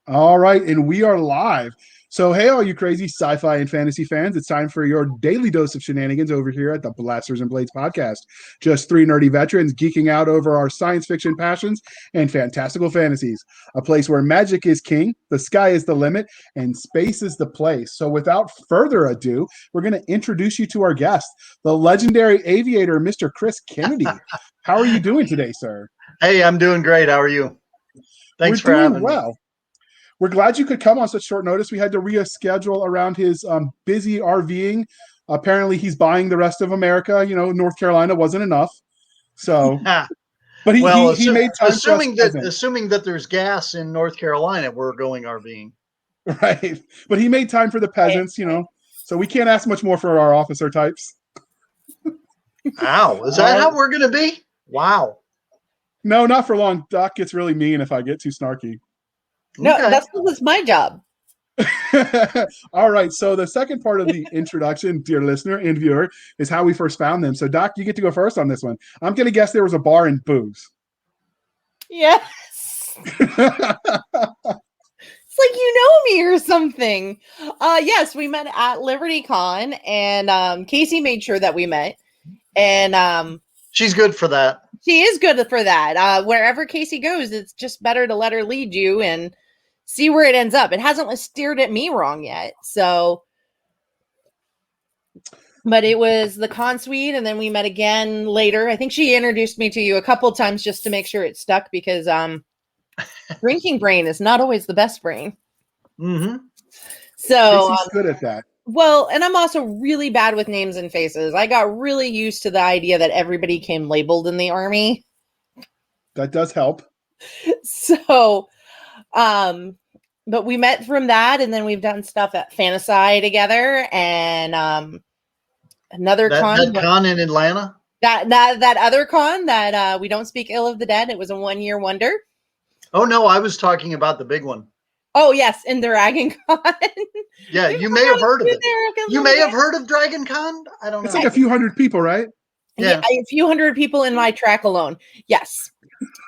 All right, and we are live. So, hey, all you crazy sci-fi and fantasy fans, it's time for your daily dose of shenanigans over here at the Blasters and Blades podcast. Just three nerdy veterans geeking out over our science fiction passions and fantastical fantasies. A place where magic is king, the sky is the limit, and space is the place. So, without further ado, we're going to introduce you to our guest, the legendary aviator, Mr. Chris Kennedy. How are you doing today, sir? Hey, I'm doing great. How are you? Thanks for Doing having me. well. We're glad you could come on such short notice. We had to reschedule around his busy RVing. Apparently, he's buying the rest of America. You know, North Carolina wasn't enough. So, but Well, he made time for us assuming that there's gas in North Carolina, we're going RVing. right? But he made time for the peasants. You know, so we can't ask much more for our officer types. Wow, is that how we're going to be? Wow. No, not for long. Doc gets really mean if I get too snarky. No, Okay. that's my job. All right. So the second part of the introduction, dear listener and viewer, is how we first found them. So Doc, you get to go first on this one. I'm going to guess there was a bar in booze. Yes. It's like you know me or something. Yes, we met at Liberty Con, and Casey made sure that we met. And she's good for that. She is good for that. Wherever Casey goes, it's just better to let her lead you and see where it ends up. It hasn't steered at me wrong yet. So, but it was the con suite, and then we met again later. I think she introduced me to you a couple times just to make sure it stuck, because drinking brain is not always the best brain. Mm-hmm. So Casey's good at that. Well, and I'm also really bad with names and faces. I got really used to the idea that everybody came labeled in the Army. That does help. So, but we met from that, and then we've done stuff at Fantasy together, and another con. That con in Atlanta? That other con that we don't speak ill of the dead. It was a 1-year wonder. Oh, no, I was talking about the big one. Oh, yes, in Dragon Con. Yeah, you may have heard of it. You may have heard of Dragon Con? I don't know. It's like a few hundred people, right? Yeah, a few hundred people in my track alone. Yes.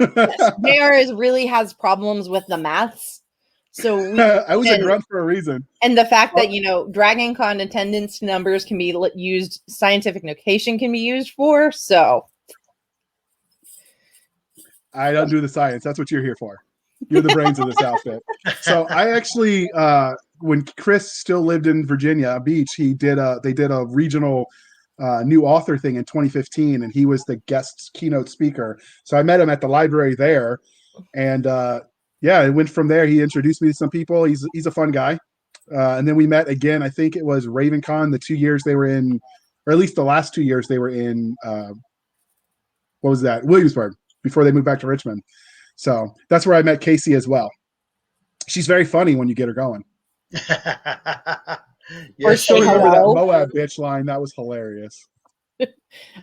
Yes. JR really has problems with the maths. So I was a grunt for a reason. And the fact that, you know, Dragon Con attendance numbers can be used, scientific notation can be used for. So I don't do the science. That's what you're here for. You're the brains of this outfit. So I actually, when Chris still lived in Virginia Beach, they did a regional new author thing in 2015, and he was the guest keynote speaker. So I met him at the library there, and it went from there. He introduced me to some people. He's a fun guy. And then we met again. I think it was RavenCon, the 2 years they were in, or at least the last 2 years they were in. What was that? Williamsburg, before they moved back to Richmond. So that's where I met Casey as well. She's very funny when you get her going. I still remember that Moab bitch line. That was hilarious. I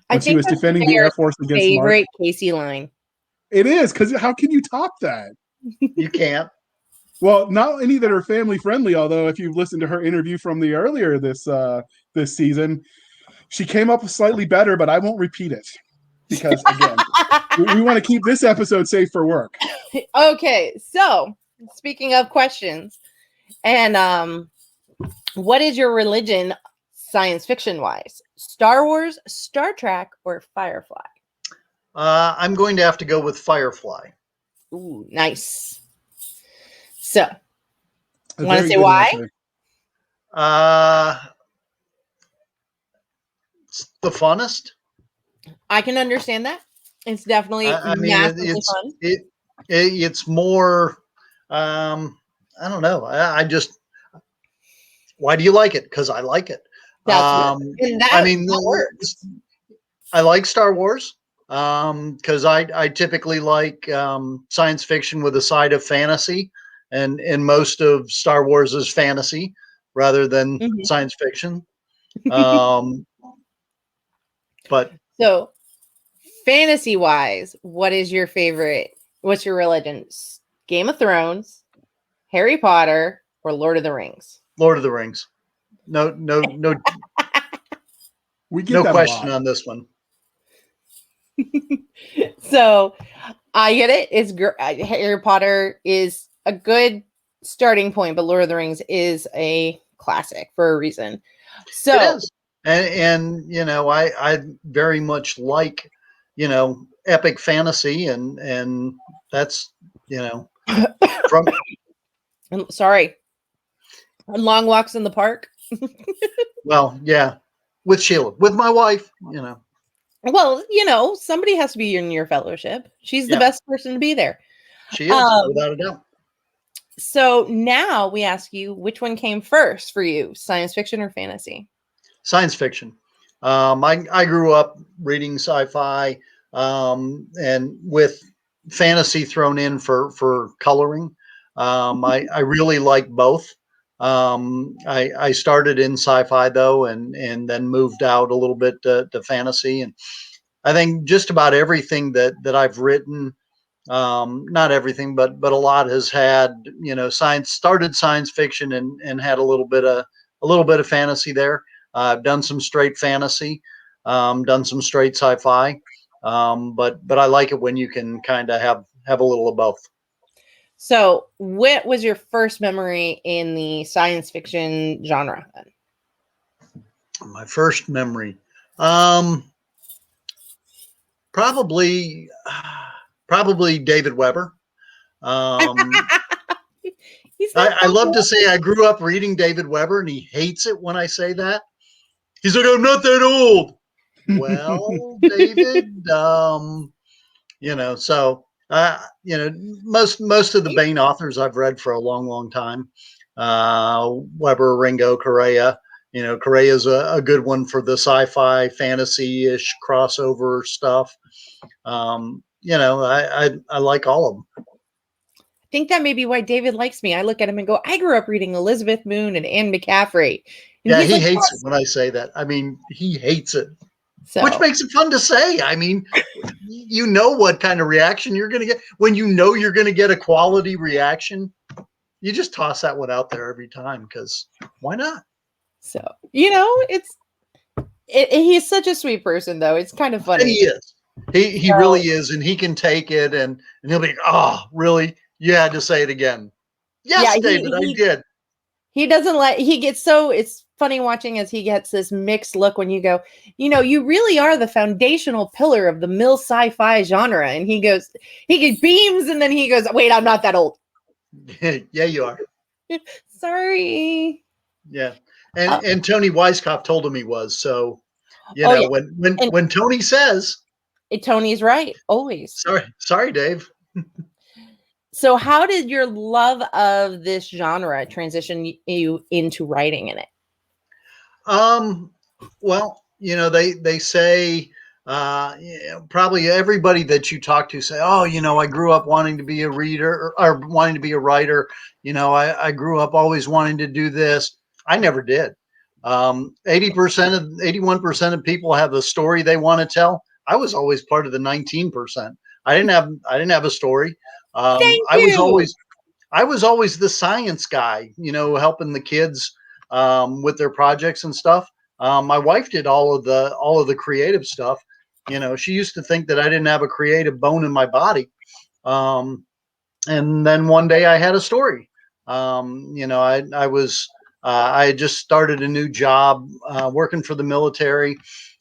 think she was defending the Air Force against favorite Mark. Casey line. It is, because how can you top that? You can't. Well, not any that are family friendly. Although, if you've listened to her interview from the earlier this season, she came up with slightly better, but I won't repeat it. Because again, we want to keep this episode safe for work. Okay, so speaking of questions, and what is your religion, science fiction wise? Star Wars, Star Trek, or Firefly? I'm going to have to go with Firefly. Ooh, nice. So, want to say why? It's the funnest. I can understand that. It's definitely massively fun. It's more, I don't know. I just, why do you like it? Because I like it. I like Star Wars because I typically like science fiction with a side of fantasy, and most of Star Wars is fantasy rather than science fiction. But so, fantasy wise, what is your favorite? What's your religion? Game of Thrones, Harry Potter, or Lord of the Rings? Lord of the Rings. No. We get no question on this one. So I get it. Harry Potter is a good starting point, but Lord of the Rings is a classic for a reason. So It is. And you know, I very much like, you know, epic fantasy, and that's, you know, from I'm sorry. On long walks in the park. well, yeah, with Sheila, with my wife, you know. Well, you know, somebody has to be in your fellowship. She's the Yeah, best person to be there. she is, Um, without a doubt. so now we ask you, which one came first for you, science fiction or fantasy? Science fiction. I grew up reading sci-fi, and with fantasy thrown in for coloring. I really like both. I started in sci-fi though, and then moved out a little bit to fantasy. And I think just about everything that I've written, not everything, but a lot has had, you know, started science fiction and had a little bit of fantasy there. I've done some straight fantasy, done some straight sci-fi, but I like it when you can kind of have a little of both. So, what was your first memory in the science fiction genre? Then? My first memory, um, probably probably David Weber. Um, He's not I that love to old. say I grew up reading David Weber, and he hates it when I say that. He's like, I'm not that old. Well, David, you know, so you know, most of the Bain authors I've read for a long, long time. Weber, Ringo, Correa. You know, Correa's a good one for the sci-fi, fantasy-ish crossover stuff. You know, I like all of them. I think that may be why David likes me. I look at him and go, I grew up reading Elizabeth Moon and Anne McCaffrey. And Yeah, he's he like, hates it yes. when I say that. I mean, he hates it, which So, makes it fun to say. I mean, you know what kind of reaction you're going to get when you know you're going to get a quality reaction. You just toss that one out there every time because why not? so you know, he's such a sweet person, though. It's kind of And he funny. is. He really So, is, and he can take it, and he'll be, oh, really? You had to say it again. yeah, Yes, David, I did. he doesn't let he gets so it's funny watching as he gets this mixed look when you go, you know, you really are the foundational pillar of the mill sci-fi genre. And he goes, he gets beams, and then he goes, wait, I'm not that old. Yeah, you are. Sorry. Yeah, Uh, and Tony Weisskopf told him he was. So you oh know yeah. when And when Tony says, Tony's right, always. sorry, Dave. So how did your love of this genre transition you into writing in it? Um, well, you know, they say, you know, probably everybody that you talk to say, oh, you know, I grew up wanting to be a reader or wanting to be a writer. You know, I grew up always wanting to do this. I never did. 81% of people have the story they want to tell. I was always part of the 19%. I didn't have a story. Thank I was you. always the science guy, you know, helping the kids with their projects and stuff. My wife did all of the creative stuff. You know, she used to think that I didn't have a creative bone in my body. Um, and then one day I had a story. You know, I had just started a new job working for the military,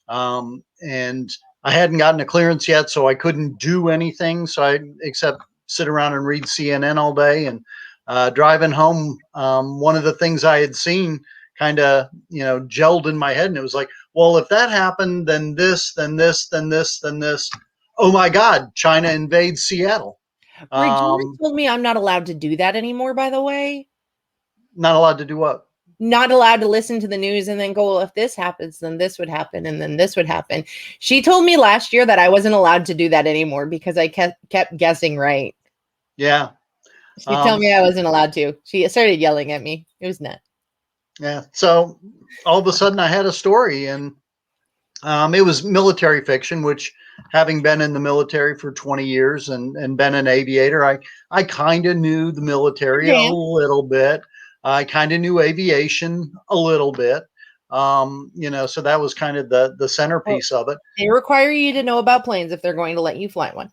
and I hadn't gotten a clearance yet, so I couldn't do anything. So I except sit around and read CNN all day. And driving home, one of the things I had seen kind of, you know, gelled in my head, and it was like, well, if that happened, then this, then this, then this, then this. Oh my God, China invades Seattle. Regina Um, told me I'm not allowed to do that anymore, by the way. Not allowed to do what? Not allowed to listen to the news and then go, well, if this happens, then this would happen, and then this would happen. She told me last year that I wasn't allowed to do that anymore because I kept guessing right. Yeah. She told me I wasn't allowed to. She started yelling at me. It was nuts. Yeah. So all of a sudden I had a story, and it was military fiction, which, having been in the military for 20 years and been an aviator, I kind of knew the military a Dan, little bit. I kind of knew aviation a little bit. You know, so that was kind of the well, centerpiece of it. they require you to know about planes if they're going to let you fly one.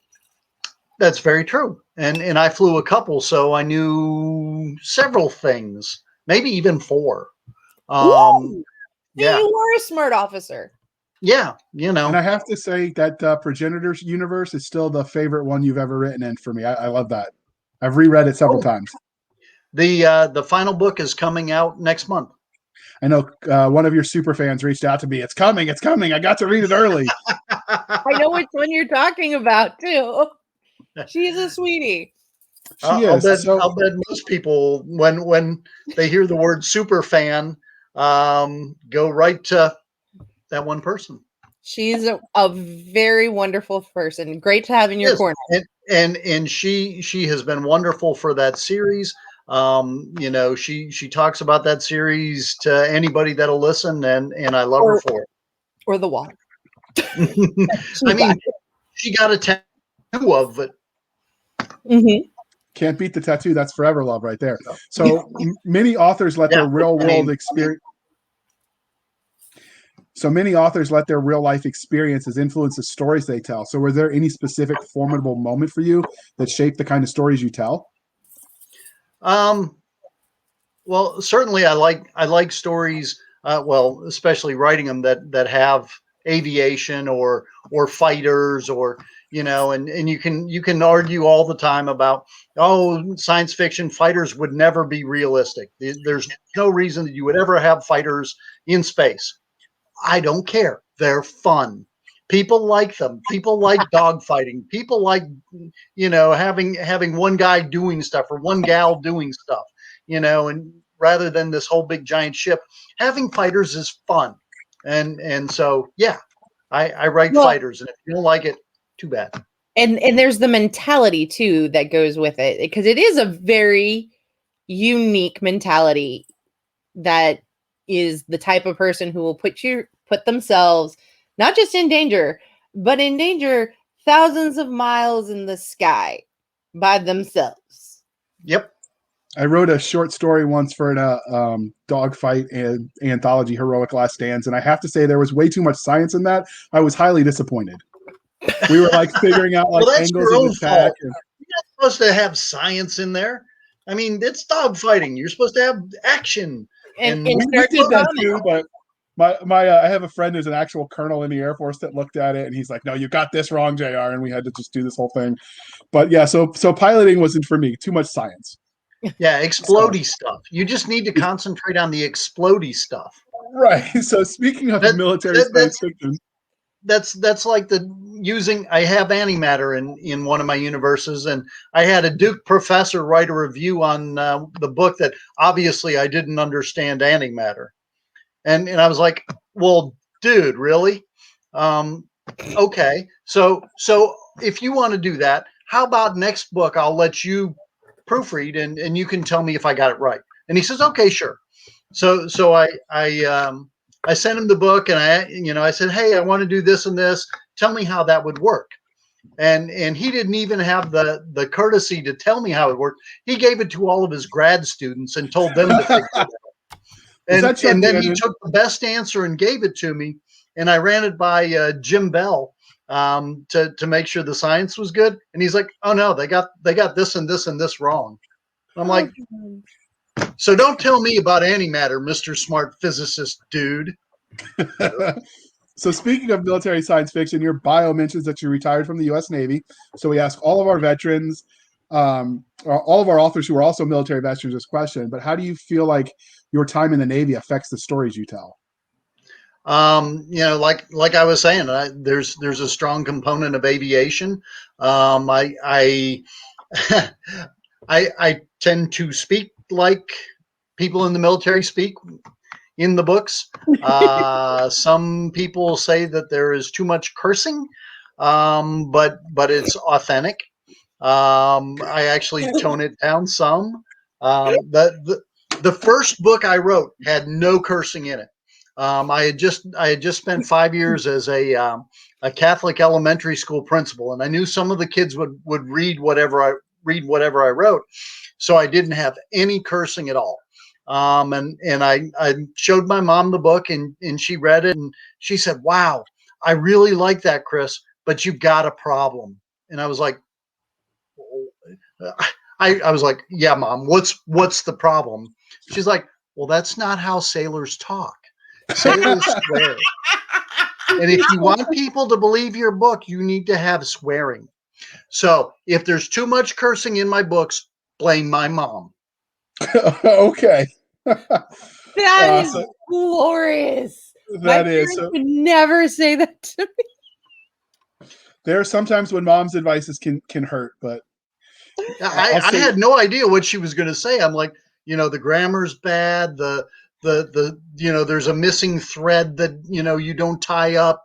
That's very true. And I flew a couple, so I knew several things, maybe even 4. Ooh, so Yeah. you were a smart officer. Yeah. You And know, I have to say that Progenitors universe is still the favorite one you've ever written in for me. I love that. I've reread it several times. the final book is coming out next month. I know one of your super fans reached out to me. It's coming. It's coming. I got to read it early. I know which one you're talking about too. She's a sweetie. She I'll is. bet So I'll bet most people when they hear the word super fan, go right to that one person. She's a very wonderful person. Great to have in your Yes, corner. and she has been wonderful for that series. She talks about that series to anybody that'll listen, and I love her for Or the wall. it. I mean, she got a tattoo of it. Mm-hmm. can't beat the tattoo. That's forever love right there. So many authors let their real world experience. So many authors let their real life experiences influence the stories they tell. So were there any specific formidable moment for you that shaped the kind of stories you tell? Well, certainly I like stories. Well, especially writing them that have aviation or fighters or and you can argue all the time about, oh, science fiction fighters would never be realistic. There's no reason that you would ever have fighters in space. I don't care. They're fun. People like them. People like dogfighting. People like having one guy doing stuff or one gal doing stuff. And rather than this whole big giant ship, having fighters is fun. And so yeah, I write Well, fighters, and if you don't like it, too bad. and there's the mentality too that goes with it, because it is a very unique mentality that is the type of person who will put themselves not just in danger, but in danger thousands of miles in the sky by themselves. Yep. I wrote a short story once for a dogfight and anthology, Heroic Last Stands, and I have to say there was way too much science in that. I was highly disappointed. We were like figuring out like Well, that's angles your of own attack. fault. You're not supposed to have science in there. I mean, it's dogfighting. You're supposed to have action. And We did that too, but my I have a friend who's an actual colonel in the Air Force that looked at it and he's like, "No, you got this wrong, JR," and we had to just do this whole thing. But yeah, so piloting wasn't for me. Too much science. Yeah, explodey stuff. You just need to concentrate on the explodey stuff. Right. So speaking of That, military that science fiction, that's like the using. I have antimatter in one of my universes, and I had a Duke professor write a review on the book that obviously I didn't understand antimatter, and I was like, well, dude, really? Okay, so if you want to do that, how about next book I'll let you proofread and you can tell me if I got it right. And he says, okay, sure. So I sent him the book and I said, hey, I want to do this and this. Tell me how that would work. And he didn't even have the courtesy to tell me how it worked. He gave it to all of his grad students and told them to figure it out. And then he took the best answer and gave it to me. And I ran it by Jim Bell to make sure the science was good. And he's like, oh no, they got this and this and this wrong. I'm like, so don't tell me about antimatter, Mr. Smart Physicist Dude. So speaking of military science fiction, your bio mentions that you retired from the U.S. Navy. So we ask all of our veterans, all of our authors who are also military veterans this question, but how do you feel like your time in the Navy affects the stories you tell? Like I was saying, there's a strong component of aviation. I I tend to speak like people in the military speak in the books. Some people say that there is too much cursing, but it's authentic. I actually tone it down some. The first book I wrote had no cursing in it. I had just spent 5 years as a Catholic elementary school principal, and I knew some of the kids would read whatever I wrote, so I didn't have any cursing at all. And I showed my mom the book, and she read it, and she said, "Wow, I really like that, Chris, but you've got a problem." And I was like, I was like, yeah, Mom, what's the problem? She's like, well, that's not how sailors talk. Sailors swear. And if you want people to believe your book, you need to have swearing. So if there's too much cursing in my books, blame my mom. Okay. That is So glorious. My that is. parents So would never say that to me. there are sometimes when mom's advices can hurt, but I'll I say had no idea what she was going to say. I'm like, the grammar's bad. There's a missing thread that, you don't tie up.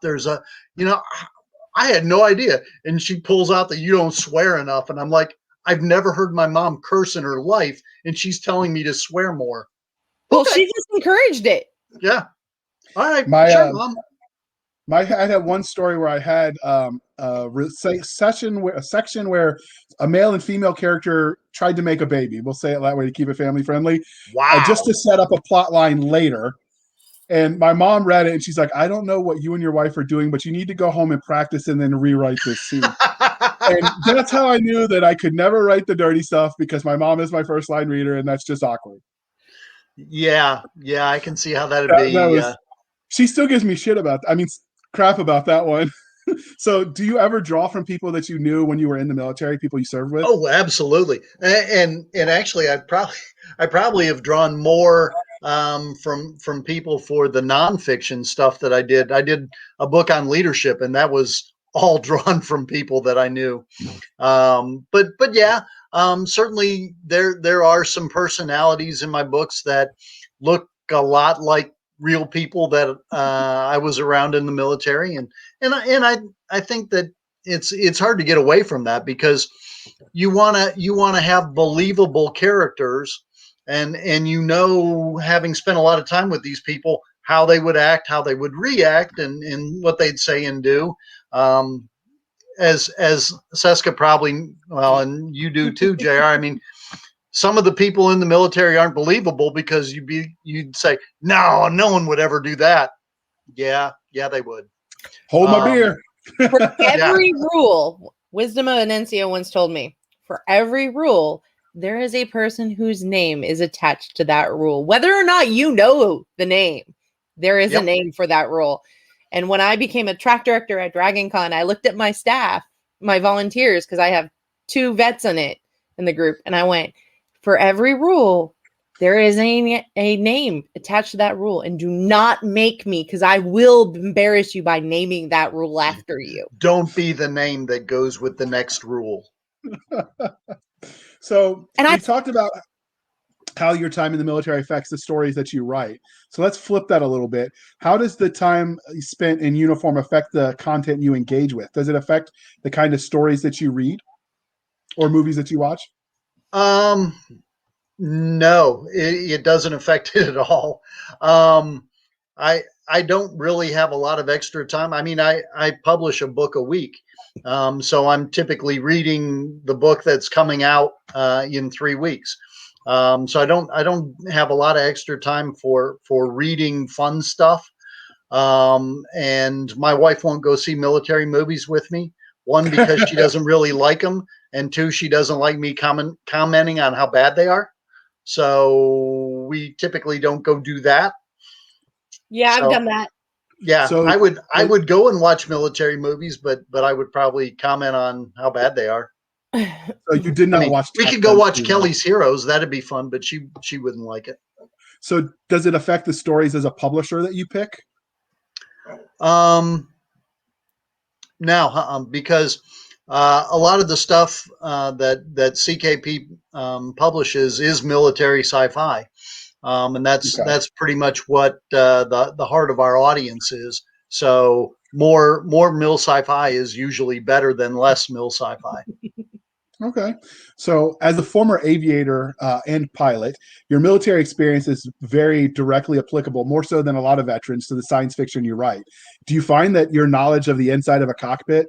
I had no idea. And she pulls out that you don't swear enough. And I'm like, I've never heard my mom curse in her life. And she's telling me to swear more. Well, Okay. she just encouraged it. Yeah. All right. my Sure, Mom. I had one story where I had a section where a male and female character tried to make a baby. We'll say it that way to keep it family friendly, just Wow. to set up a plot line later. And my mom read it and she's like, I don't know what you and your wife are doing, but you need to go home and practice and then rewrite this scene. And that's how I knew that I could never write the dirty stuff, because my mom is my first line reader and that's just awkward. Yeah. I can see how that'd That be. was, she still gives me shit about, crap about that one. So do you ever draw from people that you knew when you were in the military, people you served with? Oh, absolutely. And actually, I probably have drawn more from people for the nonfiction stuff that I did. I did a book on leadership, and that was all drawn from people that I knew. But yeah, certainly there are some personalities in my books that look a lot like real people that I was around in the military, and I think that it's hard to get away from that, because you wanna have believable characters, and having spent a lot of time with these people, how they would act, how they would react, and what they'd say and do. Um, as Cisca probably, well, and you do too, JR. I mean, some of the people in the military aren't believable, because you'd say, no one would ever do that. Yeah, they would. Hold my beer. For Yeah. every rule, Wisdom of Anencio once told me, for every rule, there is a person whose name is attached to that rule. Whether or not you know the name, there is a name for that rule. And when I became a track director at Dragon Con, I looked at my staff, my volunteers, because I have 2 vets in the group. And I went, for every rule, there is a name attached to that rule. And do not make me, because I will embarrass you by naming that rule after you. Don't be the name that goes with the next rule. So And we talked about how your time in the military affects the stories that you write. So let's flip that a little bit. How does the time spent in uniform affect the content you engage with? Does it affect the kind of stories that you read or movies that you watch? No, it doesn't affect it at all. Um, I don't really have a lot of extra time. I mean, I publish a book a week, so I'm typically reading the book that's coming out in 3 weeks. So I don't have a lot of extra time for reading fun stuff. And my wife won't go see military movies with me. One, because she doesn't really like them, and 2, she doesn't like me commenting on how bad they are. So we typically don't go do that. yeah, I've So done that. yeah, So I would go and watch military movies, but I would probably comment on how bad they are. So you did I not mean, watch we Top could go Gun watch 2, Kelly's Heroes. That'd be fun, but she wouldn't like it. So does it affect the stories as a publisher that you pick? Now, because a lot of the stuff that CKP publishes is military sci-fi, and Okay. that's pretty much what the heart of our audience is. So more mil sci-fi is usually better than less mil sci-fi. Okay. So, as a former aviator and pilot, your military experience is very directly applicable, more so than a lot of veterans, to the science fiction you write. Do you find that your knowledge of the inside of a cockpit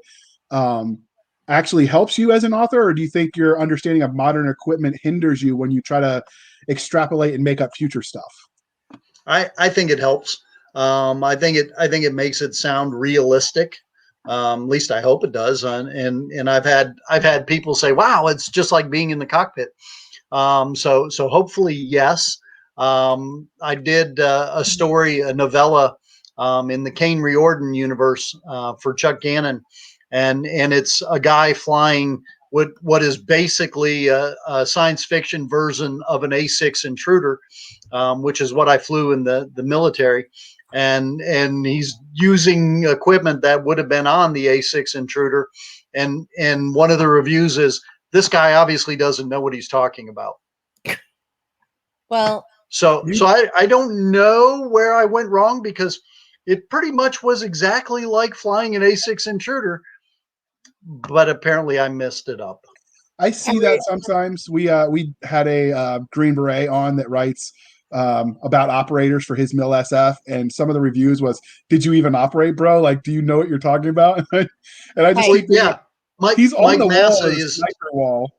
actually helps you as an author, or do you think your understanding of modern equipment hinders you when you try to extrapolate and make up future stuff? I think it helps. I think it makes it sound realistic. At least I hope it does. And I've had people say, "Wow, it's just like being in the cockpit." So hopefully, yes. I did a story, a novella in the Kane Riordan universe for Chuck Gannon, and it's a guy flying what is basically a science fiction version of an A6 intruder, which is what I flew in the military. And he's using equipment that would have been on the A6 intruder. And one of the reviews is, this guy obviously doesn't know what he's talking about. Well, so I don't know where I went wrong, because it pretty much was exactly like flying an A6 intruder, but apparently I messed it up. I see that sometimes. We had a Green Beret on that writes about operators for his Mill SF, and some of the reviews was, "Did you even operate, bro? Like, do you know what you're talking about?" And I just keep thinking, he's on Mike the Massa wall, the is sniper wall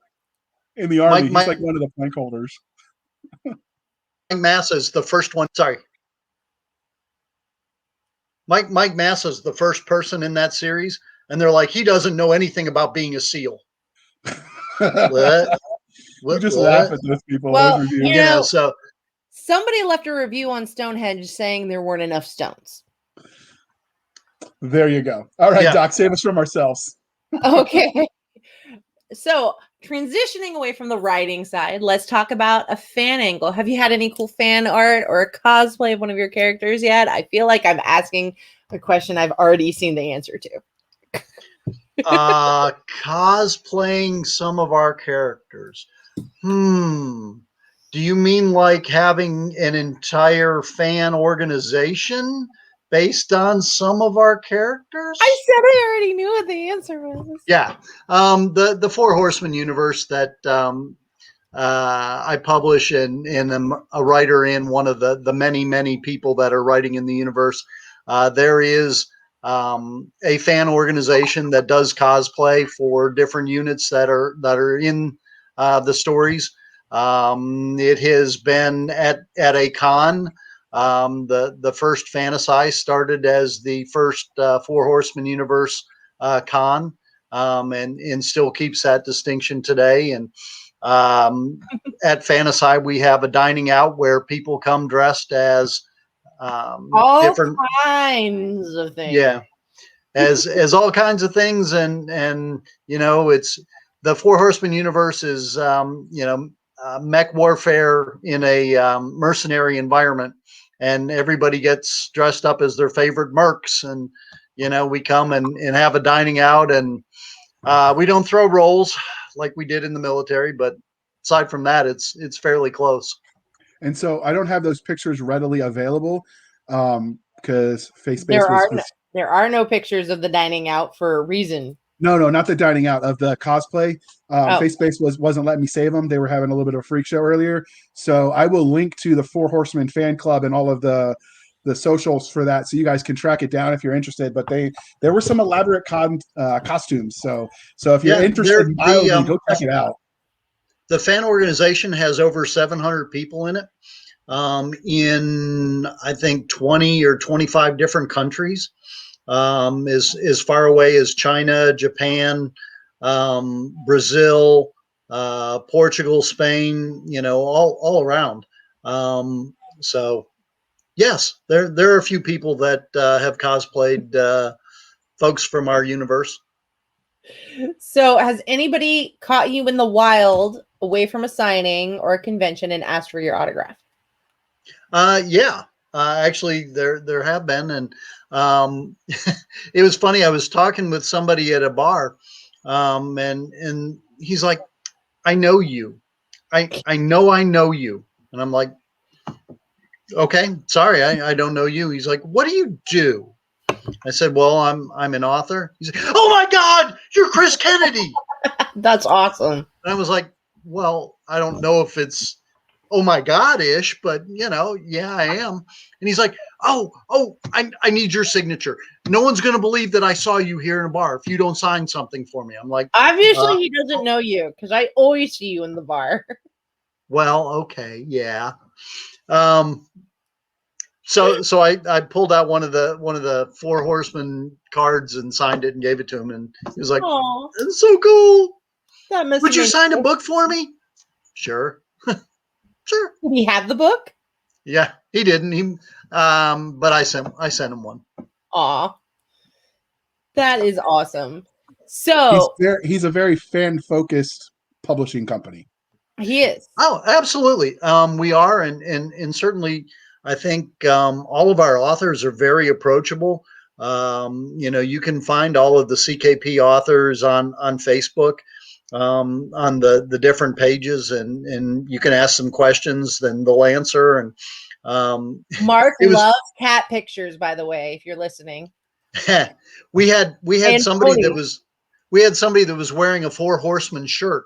in the army. He's like one of the flank holders. Mike Massa is the first one. Sorry. Mike Massa is the first person in that series, and they're like, he doesn't know anything about being a SEAL. What? You just laugh at those people. Well, those reviews. you know, so somebody left a review on Stonehenge saying there weren't enough stones. There you go. All right, Doc, save us from ourselves. Okay. So transitioning away from the writing side, let's talk about a fan angle. Have you had any cool fan art or a cosplay of one of your characters yet? I feel like I'm asking a question I've already seen the answer to. Cosplaying some of our characters. Do you mean like having an entire fan organization based on some of our characters? I said I already knew what the answer was. Yeah. The Four Horsemen universe that I publish, and am a writer in, one of the many people that are writing in the universe. There is a fan organization that does cosplay for different units that are in the stories. It has been at a con. The first Fantasize started as the first Four Horsemen universe con, and still keeps that distinction today. And at Fantasize, we have a dining out where people come dressed as all different kinds of things. Yeah, as all kinds of things, and it's the Four Horsemen universe is mech warfare in a mercenary environment, and everybody gets dressed up as their favorite mercs, and we come and have a dining out, and we don't throw rolls like we did in the military, but aside from that, it's fairly close. And so I don't have those pictures readily available because FaceBase there are no pictures of the dining out for a reason. No, not the dining out, of the cosplay. FaceBase wasn't letting me save them. They were having a little bit of a freak show earlier. So I will link to the Four Horsemen fan club and all of the socials for that, so you guys can track it down if you're interested. But there were some elaborate costumes. So if you're interested mildly, go check it out. The fan organization has over 700 people in it, in I think 20 or 25 different countries, as far away as China, Japan, Brazil, Portugal, Spain, all around. So yes, there are a few people that have cosplayed folks from our universe. So has anybody caught you in the wild away from a signing or a convention and asked for your autograph? Yeah, actually there have been. And it was funny. I was talking with somebody at a bar, and he's like, I know you. I know you. And I'm like, okay, sorry, I don't know you. He's like, what do you do? I said, well, I'm an author. He's like, oh my God, you're Chris Kennedy. That's awesome. And I was like, well, I don't know if it's oh my God-ish, but yeah, I am. And he's like, oh, I need your signature. No one's going to believe that I saw you here in a bar if you don't sign something for me. I'm like, obviously he doesn't know you, because I always see you in the bar. Well, okay, yeah. So I pulled out one of the Four Horsemen cards and signed it and gave it to him, and he was like, Oh, "It's so cool. that must Would have you made sign a book for me?" Sure, sure. Did he have the book? Yeah, he didn't. But I sent him one. Aw. That is awesome. So He's a very fan focused publishing company. he is. Oh, absolutely. We are, and certainly, I think all of our authors are very approachable. You can find all of the CKP authors on Facebook, on the different pages, and you can ask them questions, then they'll answer. And Mark it was loves cat pictures, by the way, if you're listening. we had And somebody that ponies. was wearing a Four Horsemen shirt.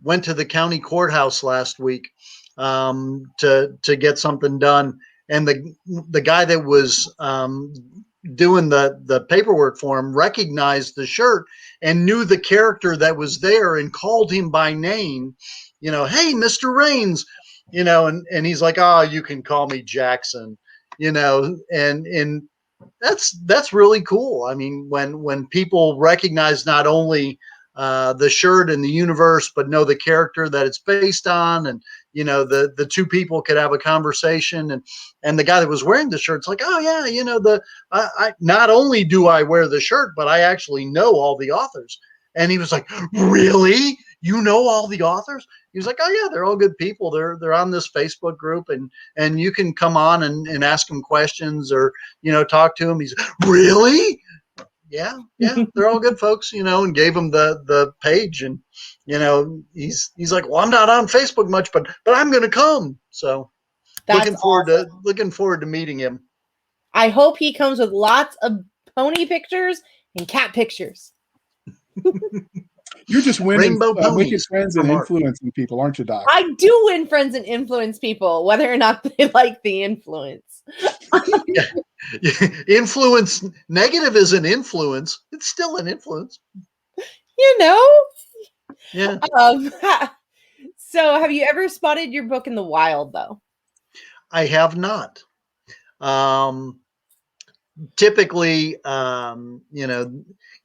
Went to the county courthouse last week to get something done, and the guy that was doing the paperwork for him recognized the shirt and knew the character that was there and called him by name. Hey, Mr. Raines. And he's like, "Oh, you can call me Jackson." And that's really cool. I mean, when people recognize not only the shirt and the universe, but know the character that it's based on, and the two people could have a conversation, and the guy that was wearing the shirt's like, "Oh yeah, I not only do I wear the shirt, but I actually know all the authors." And he was like, "Really? You know all the authors?" He was like, "Oh yeah, they're all good people. They're on this Facebook group, and you can come on and ask them questions, or talk to them." He's, "Really?" Yeah, they're all good folks, and gave him the page, and he's like, "Well, I'm not on Facebook much, but I'm going to come." So That's awesome. looking forward to meeting him. I hope he comes with lots of pony pictures and cat pictures. You're just winning, Rainbow making ponies friends for and Mark. influencing people, aren't you, Doc? I do win friends and influence people, whether or not they like the influence. Influence negative is an influence. It's still an influence. You know? Yeah. So have you ever spotted your book in the wild, though? I have not. Typically,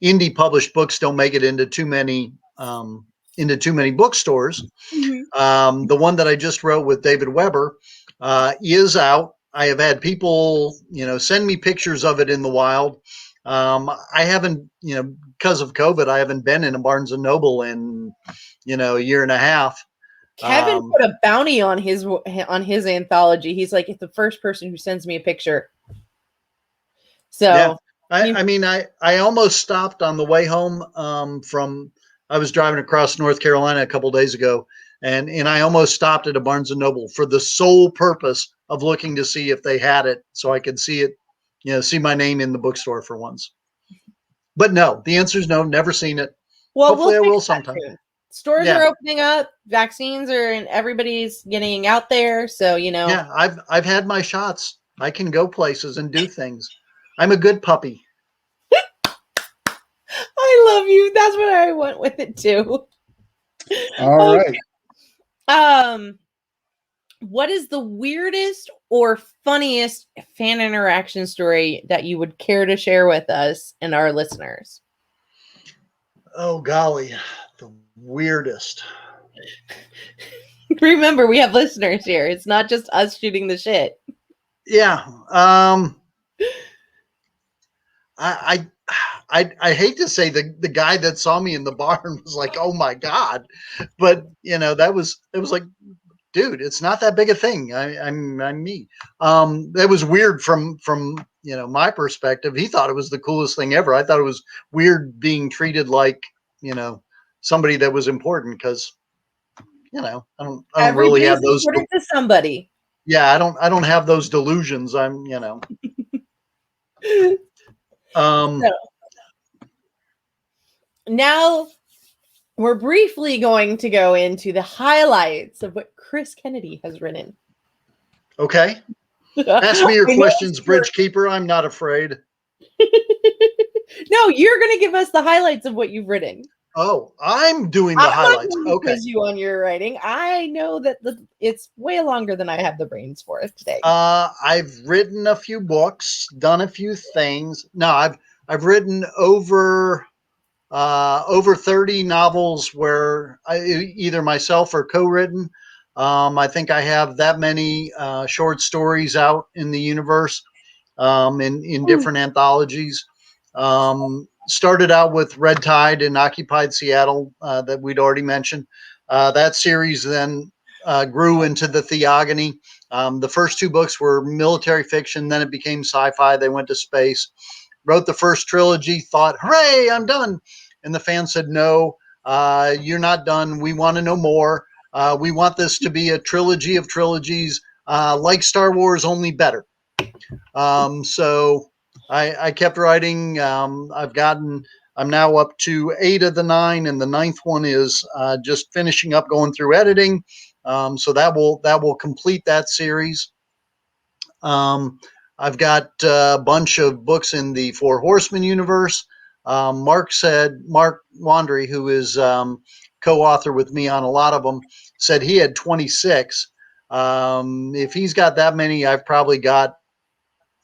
indie published books don't make it into too many bookstores. Mm-hmm. The one that I just wrote with David Weber is out. I have had people, send me pictures of it in the wild. I haven't, because of COVID, I haven't been in a Barnes and Noble in, a year and a half. Kevin put a bounty on his anthology. He's like, it's the first person who sends me a picture. So yeah, I almost stopped on the way home I was driving across North Carolina a couple days ago, and I almost stopped at a Barnes and Noble for the sole purpose of looking to see if they had it, so I could see it, see my name in the bookstore for once. But no, the answer is no. Never seen it. well, Hopefully, I will fix that sometime. soon. Stores Yeah. are opening up, vaccines are, and everybody's getting out there. So Yeah, I've had my shots. I can go places and do things. I'm a good puppy. I love you. That's what I went with it too. All right. What is the weirdest or funniest fan interaction story that you would care to share with us and our listeners? Oh golly, the weirdest. Remember, we have listeners here. It's not just us shooting the shit. Yeah. I hate to say the guy that saw me in the barn was like, "Oh my God," but it was like, dude, it's not that big a thing. I'm me. That was weird from my perspective. He thought it was the coolest thing ever. I thought it was weird being treated like somebody that was important, because I don't Every really have business those. important to somebody. Yeah, I don't have those delusions. I'm So, now we're briefly going to go into the highlights of what Chris Kennedy has written. Okay. Ask me your questions, Bridgekeeper. I'm not afraid. No, you're going to give us the highlights of what you've written. Oh, I'm doing the I'm not highlights. going to Okay. quiz you on your writing. I know that it's way longer than I have the brains for it today. I've written a few books, done a few things. No, I've written over 30 novels where either myself or co-written. I think I have that many short stories out in the universe, in different anthologies. Started out with Red Tide and Occupied Seattle, that we'd already mentioned. That series then grew into the Theogony. The first two books were military fiction, then it became sci-fi. They went to space. Wrote the first trilogy, thought, hooray, I'm done. And the fans said, no, you're not done. We want to know more. We want this to be a trilogy of trilogies, like Star Wars, only better. So I kept writing. I'm now up to 8 of the 9, and the 9th one is just finishing up, going through editing. So that will complete that series. I've got a bunch of books in the Four Horsemen universe. Mark Wandry, who is co-author with me on a lot of them, said he had 26. If he's got that many, I've probably got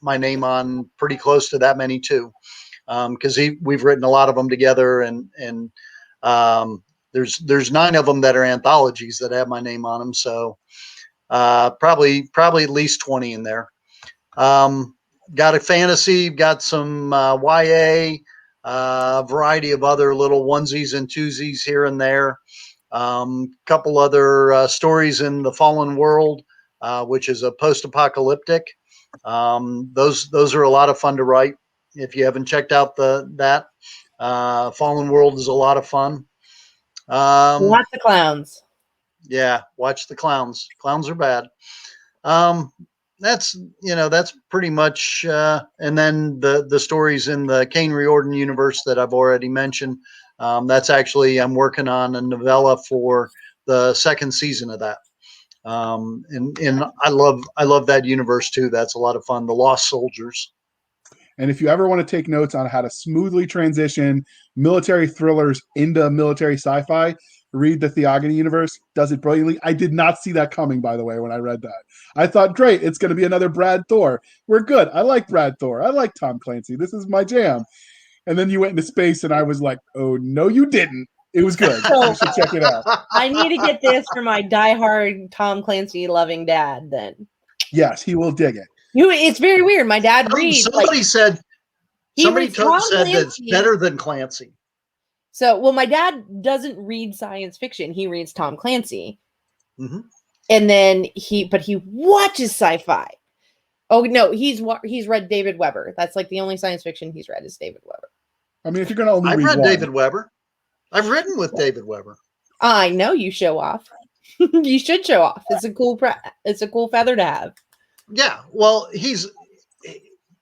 my name on pretty close to that many too, because we've written a lot of them together, and there's 9 of them that are anthologies that have my name on them. So probably at least 20 in there. Got a fantasy, got some YA, variety of other little onesies and twosies here and there. Couple other stories in the Fallen World, which is a post-apocalyptic. Those are a lot of fun to write. If you haven't checked out that Fallen World is a lot of fun. Lots of clowns. Yeah, watch the clowns. Clowns are bad. That's pretty much, and then the stories in the Kane Riordan universe that I've already mentioned. That's actually, I'm working on a novella for the second season of that. And I love that universe too. That's a lot of fun. The Lost Soldiers. And if you ever want to take notes on how to smoothly transition military thrillers into military sci-fi, read the Theogony universe. Does it brilliantly. I did not see that coming, by the way, when I read that. I thought, great, it's going to be another Brad Thor. We're good. I like Brad Thor. I like Tom Clancy. This is my jam. And then you went into space, and I was like, oh, no, you didn't. It was good. So, you should check it out. I need to get this for my diehard Tom Clancy loving dad then. Yes, he will dig it. It's very weird. My dad reads. Somebody said that it's better than Clancy. So, well, my dad doesn't read science fiction. He reads Tom Clancy. Mm-hmm. And then he watches sci-fi. Oh, no, he's read David Weber. That's like the only science fiction he's read is David Weber. I mean, if you're going to only I've read read one. David Weber. I've written with David Weber. I know, you show off. You should show off. It's a cool feather to have. Yeah, well, he's,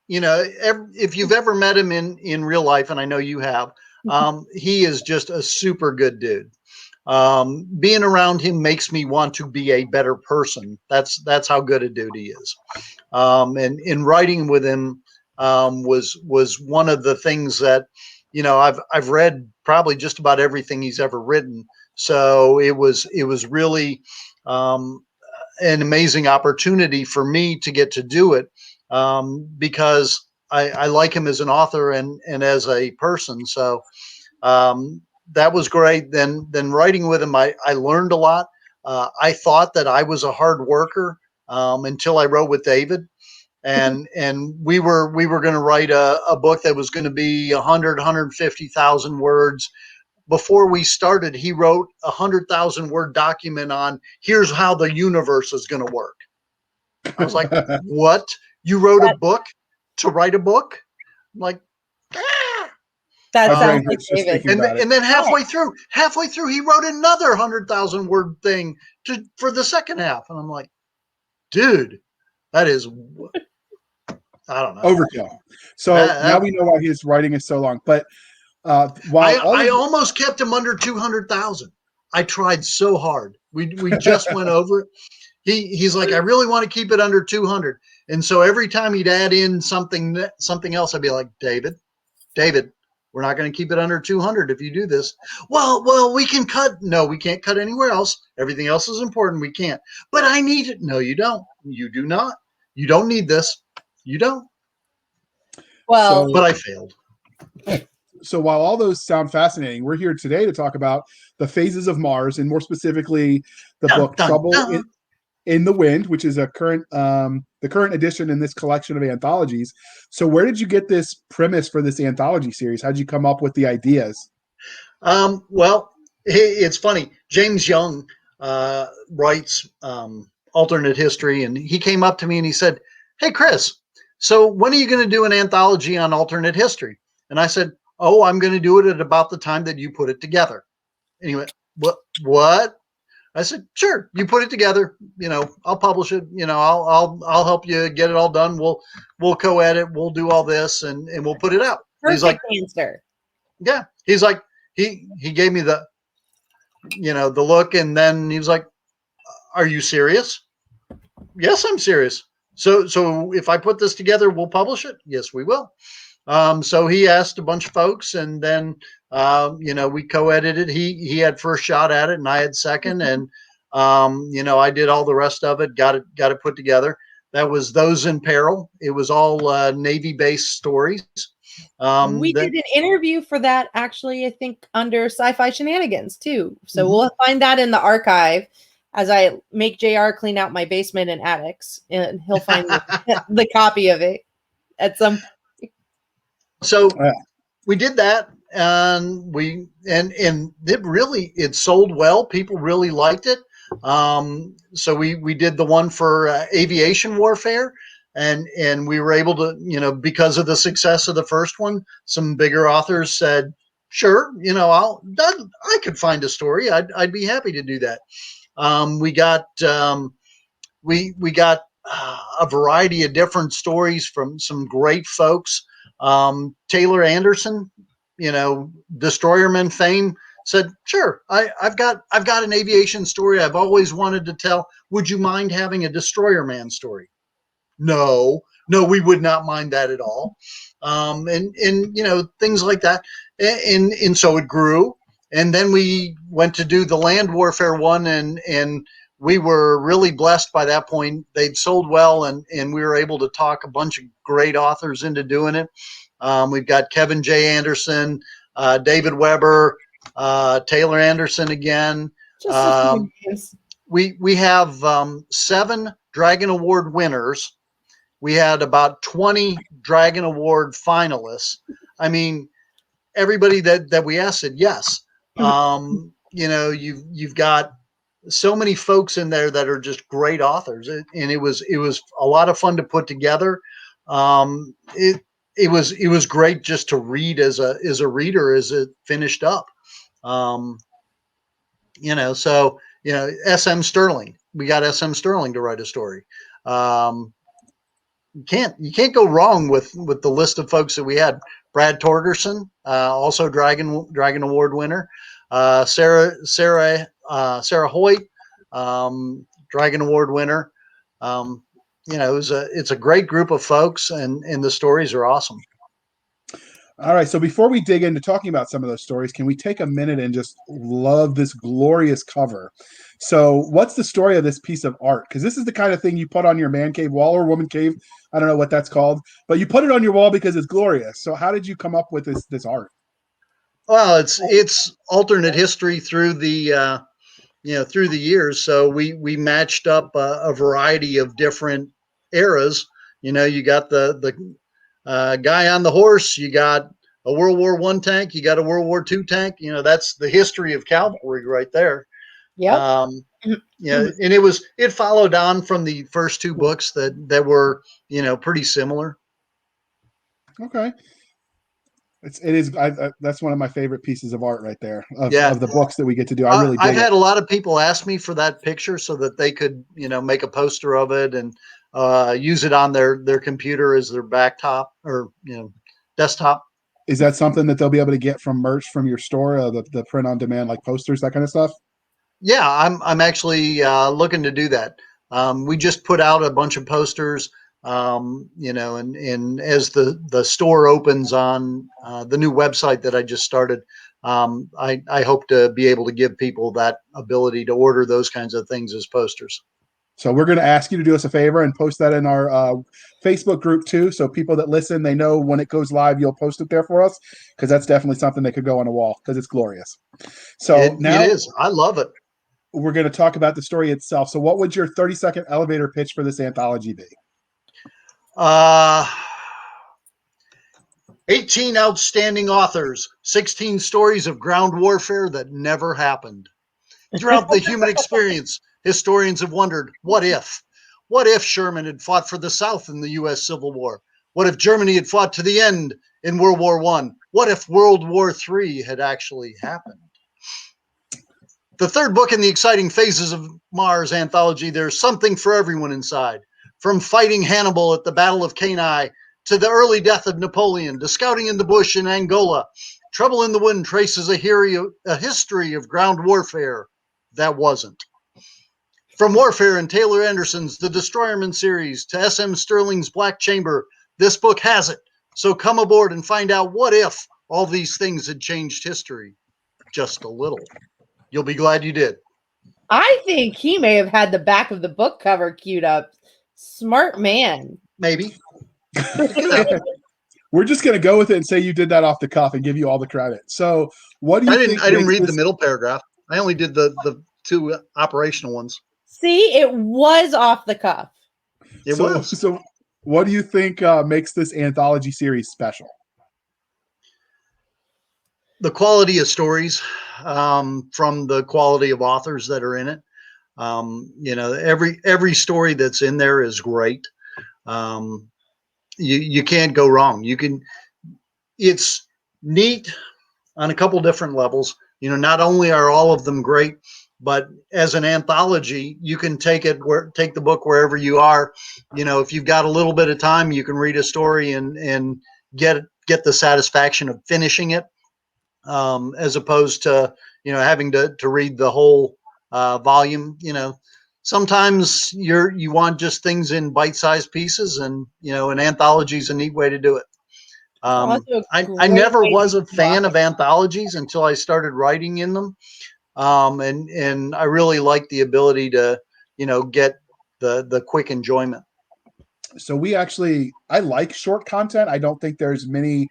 if you've ever met him in real life, and I know you have, he is just a super good dude. Being around him makes me want to be a better person. That's how good a dude he is. And in writing with him was one of the things that, I've read probably just about everything he's ever written. So it was really an amazing opportunity for me to get to do it, because I like him as an author and as a person. So that was great. Then writing with him, I learned a lot. I thought that I was a hard worker until I wrote with David. And we were going to write a book that was going to be 150,000 words. Before we started, he wrote 100,000 word document on here's how the universe is going to work. I was like, what? You wrote a book to write a book? I'm like, that sounds like David. And then halfway through, he wrote another 100,000 word thing for the second half. And I'm like, dude, that is, I don't know, overkill. So now we know why his writing is so long. But I almost kept him under 200,000. I tried so hard. We just went over it. He's like, I really want to keep it under 200. And so every time he'd add in something else, I'd be like, David, We're not going to keep it under 200 if you do this. Well, we can cut. No, we can't cut anywhere else. Everything else is important. We can't. But I need it. No, you don't. You do not. You don't need this. You don't. Well, But I failed. So while all those sound fascinating, we're here today to talk about the phases of Mars, and more specifically, the book Trouble in the Wind, which is a current the current edition in this collection of anthologies. So where did you get this premise for this anthology series? How did you come up with the ideas? Well, it's funny. James Young writes alternate history, and he came up to me and he said, "Hey, Chris, so when are you going to do an anthology on alternate history?" And I said, "Oh, I'm going to do it at about the time that you put it together." And he went, "What?" I said, "Sure, you put it together. I'll publish it. I'll help you get it all done. We'll co-edit. We'll do all this, and we'll put it out." Perfect He's like, answer. "Yeah." He's like, he gave me the look, and then he was like, "Are you serious?" "Yes, I'm serious." So if I put this together, we'll publish it. Yes, we will. So he asked a bunch of folks, and then we co-edited. He had first shot at it, and I had second, and I did all the rest of it. Got it put together. That was Those in Peril. It was all Navy-based stories. We did an interview for that, actually, I think under Sci-Fi Shenanigans too. So we'll find that in the archive as I make JR clean out my basement and attics, and he'll find the copy of it at some point. So we did that, and it sold well. People really liked it. So we did the one for aviation warfare, and we were able to, because of the success of the first one, some bigger authors said, "Sure, I could find a story. I'd be happy to do that." We got a variety of different stories from some great folks. Taylor Anderson, Destroyerman fame, said, "Sure, I've got an aviation story I've always wanted to tell. Would you mind having a Destroyerman story?" No, we would not mind that at all. And things like that. And so it grew. And then we went to do the land warfare one, and we were really blessed by that point. They'd sold well, and we were able to talk a bunch of great authors into doing it. We've got Kevin J. Anderson, David Weber, Taylor Anderson again. We have 7 Dragon Award winners. We had about 20 Dragon Award finalists. I mean, everybody that we asked said yes. You've got so many folks in there that are just great authors, and it was a lot of fun to put together. It was great just to read as a reader as it finished up. SM Sterling. We got SM Sterling to write a story. You can't go wrong with the list of folks that we had. Brad Torgerson, also Dragon Award winner. Sarah Hoyt, Dragon Award winner. It's a great group of folks, and the stories are awesome. All right, so before we dig into talking about some of those stories, can we take a minute and just love this glorious cover? So what's the story of this piece of art? Because this is the kind of thing you put on your man cave wall or woman cave. I don't know what that's called, but you put it on your wall because it's glorious. So how did you come up with this art? Well, it's alternate history through the through the years. So we matched up a variety of different eras. You got the guy on the horse, you got a World War I tank, you got a World War II tank. That's the history of cavalry right there. Yeah. And it followed on from the first 2 books that were pretty similar. Okay. It is. That's one of my favorite pieces of art right there of the books that we get to do. I've had a lot of people ask me for that picture so that they could, make a poster of it and use it on their computer as their backtop or, desktop. Is that something that they'll be able to get from merch from your store, the print on demand, like posters, that kind of stuff? Yeah, I'm actually looking to do that. We just put out a bunch of posters And as the store opens on the new website that I just started, I hope to be able to give people that ability to order those kinds of things as posters. So we're going to ask you to do us a favor and post that in our Facebook group too. So people that listen, they know when it goes live, you'll post it there for us, because that's definitely something that could go on a wall because it's glorious. So It is. I love it. We're going to talk about the story itself. So what would your 30-second elevator pitch for this anthology be? 18 outstanding authors, 16 stories of ground warfare that never happened. Throughout the human experience, historians have wondered, what if? What if Sherman had fought for the South in the U.S. Civil War? What if Germany had fought to the end in World War I? What if World War III had actually happened? The third book in the exciting Phases of Mars anthology, there's something for everyone inside. From fighting Hannibal at the Battle of Cannae to the early death of Napoleon to scouting in the bush in Angola, Trouble in the Wind traces a history of ground warfare that wasn't. From Warfare and Taylor Anderson's The Destroyerman series to S.M. Sterling's Black Chamber, this book has it. So come aboard and find out what if all these things had changed history just a little. You'll be glad you did. I think he may have had the back of the book cover queued up. Smart man. Maybe. We're just going to go with it and say you did that off the cuff and give you all the credit. So what do you think? I didn't read the middle paragraph. I only did the two operational ones. See, it was off the cuff. It was. So what do you think makes this anthology series special? The quality of stories, from the quality of authors that are in it. Every story that's in there is great. You can't go wrong. It's neat on a couple different levels. Not only are all of them great, but as an anthology, you can take the book wherever you are. If you've got a little bit of time, you can read a story and get the satisfaction of finishing it, as opposed to having to read the whole volume. Sometimes you want just things in bite-sized pieces, and an anthology is a neat way to do it. I never was a fan of anthologies until I started writing in them. And I really like the ability to, get the quick enjoyment. So I like short content. I don't think there's many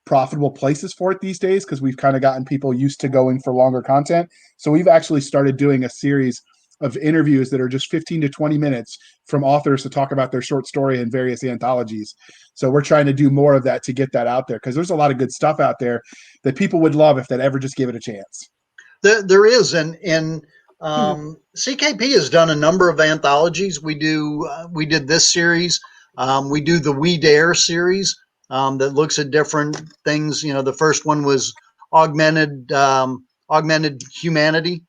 profitable places for it these days because we've kind of gotten people used to going for longer content. So we've actually started doing a series of interviews that are just 15 to 20 minutes from authors to talk about their short story in various anthologies. So we're trying to do more of that to get that out there, because there's a lot of good stuff out there that people would love if they'd ever just give it a chance. There is, and CKP has done a number of anthologies. We did this series. We do the We Dare series, that looks at different things. The first one was augmented humanity,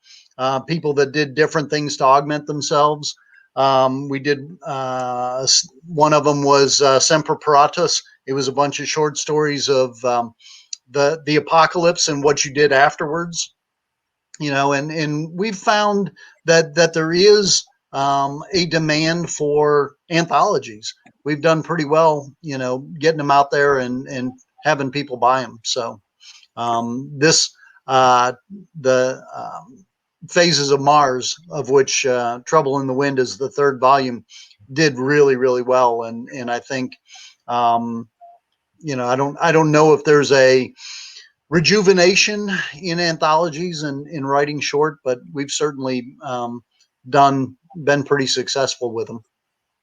people that did different things to augment themselves. We did one of them was Semper Paratus. It was a bunch of short stories of the apocalypse and what you did afterwards. And we've found that there is a demand for anthologies. We've done pretty well, getting them out there and having people buy them. So the Phases of Mars, of which Trouble in the Wind is the third volume, did really, really well. And I think, I don't know if there's a rejuvenation in anthologies and in writing short, but we've certainly been pretty successful with them.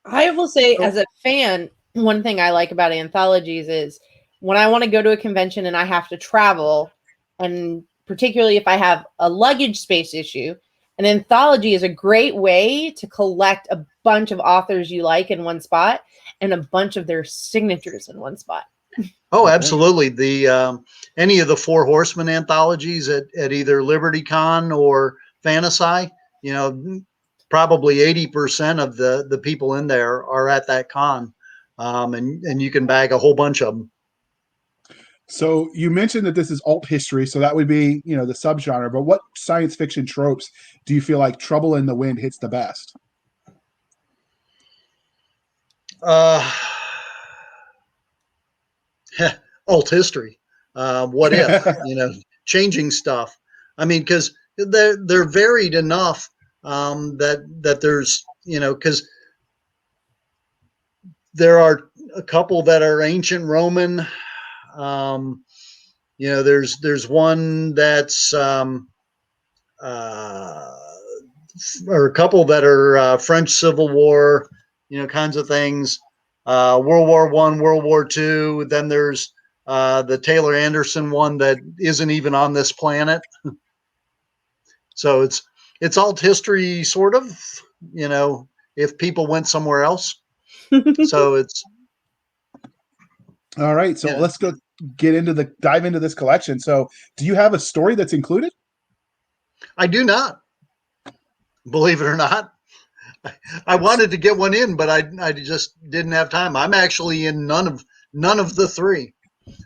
I will say, as a fan, one thing I like about anthologies is when I want to go to a convention and I have to travel, and particularly if I have a luggage space issue, an anthology is a great way to collect a bunch of authors you like in one spot and a bunch of their signatures in one spot. Oh, absolutely. Any of the Four Horsemen anthologies at either LibertyCon or Fantasy, probably 80% of the people in there are at that con, and you can bag a whole bunch of them. So you mentioned that this is alt history, so that would be, the subgenre. But what science fiction tropes do you feel like Trouble in the Wind hits the best? Uh, alt history. What if, changing stuff. I mean, because they're varied enough that there's, because there are a couple that are ancient Roman. There's one that's or a couple that are French Civil War, kinds of things. World War I, World War II. Then there's the Taylor Anderson one that isn't even on this planet. So it's alt history, sort of. If people went somewhere else. So it's All right. So let's go dive into this collection. So do you have a story that's included? I do not. Believe it or not. I wanted to get one in, but I just didn't have time. I'm actually in none of the three.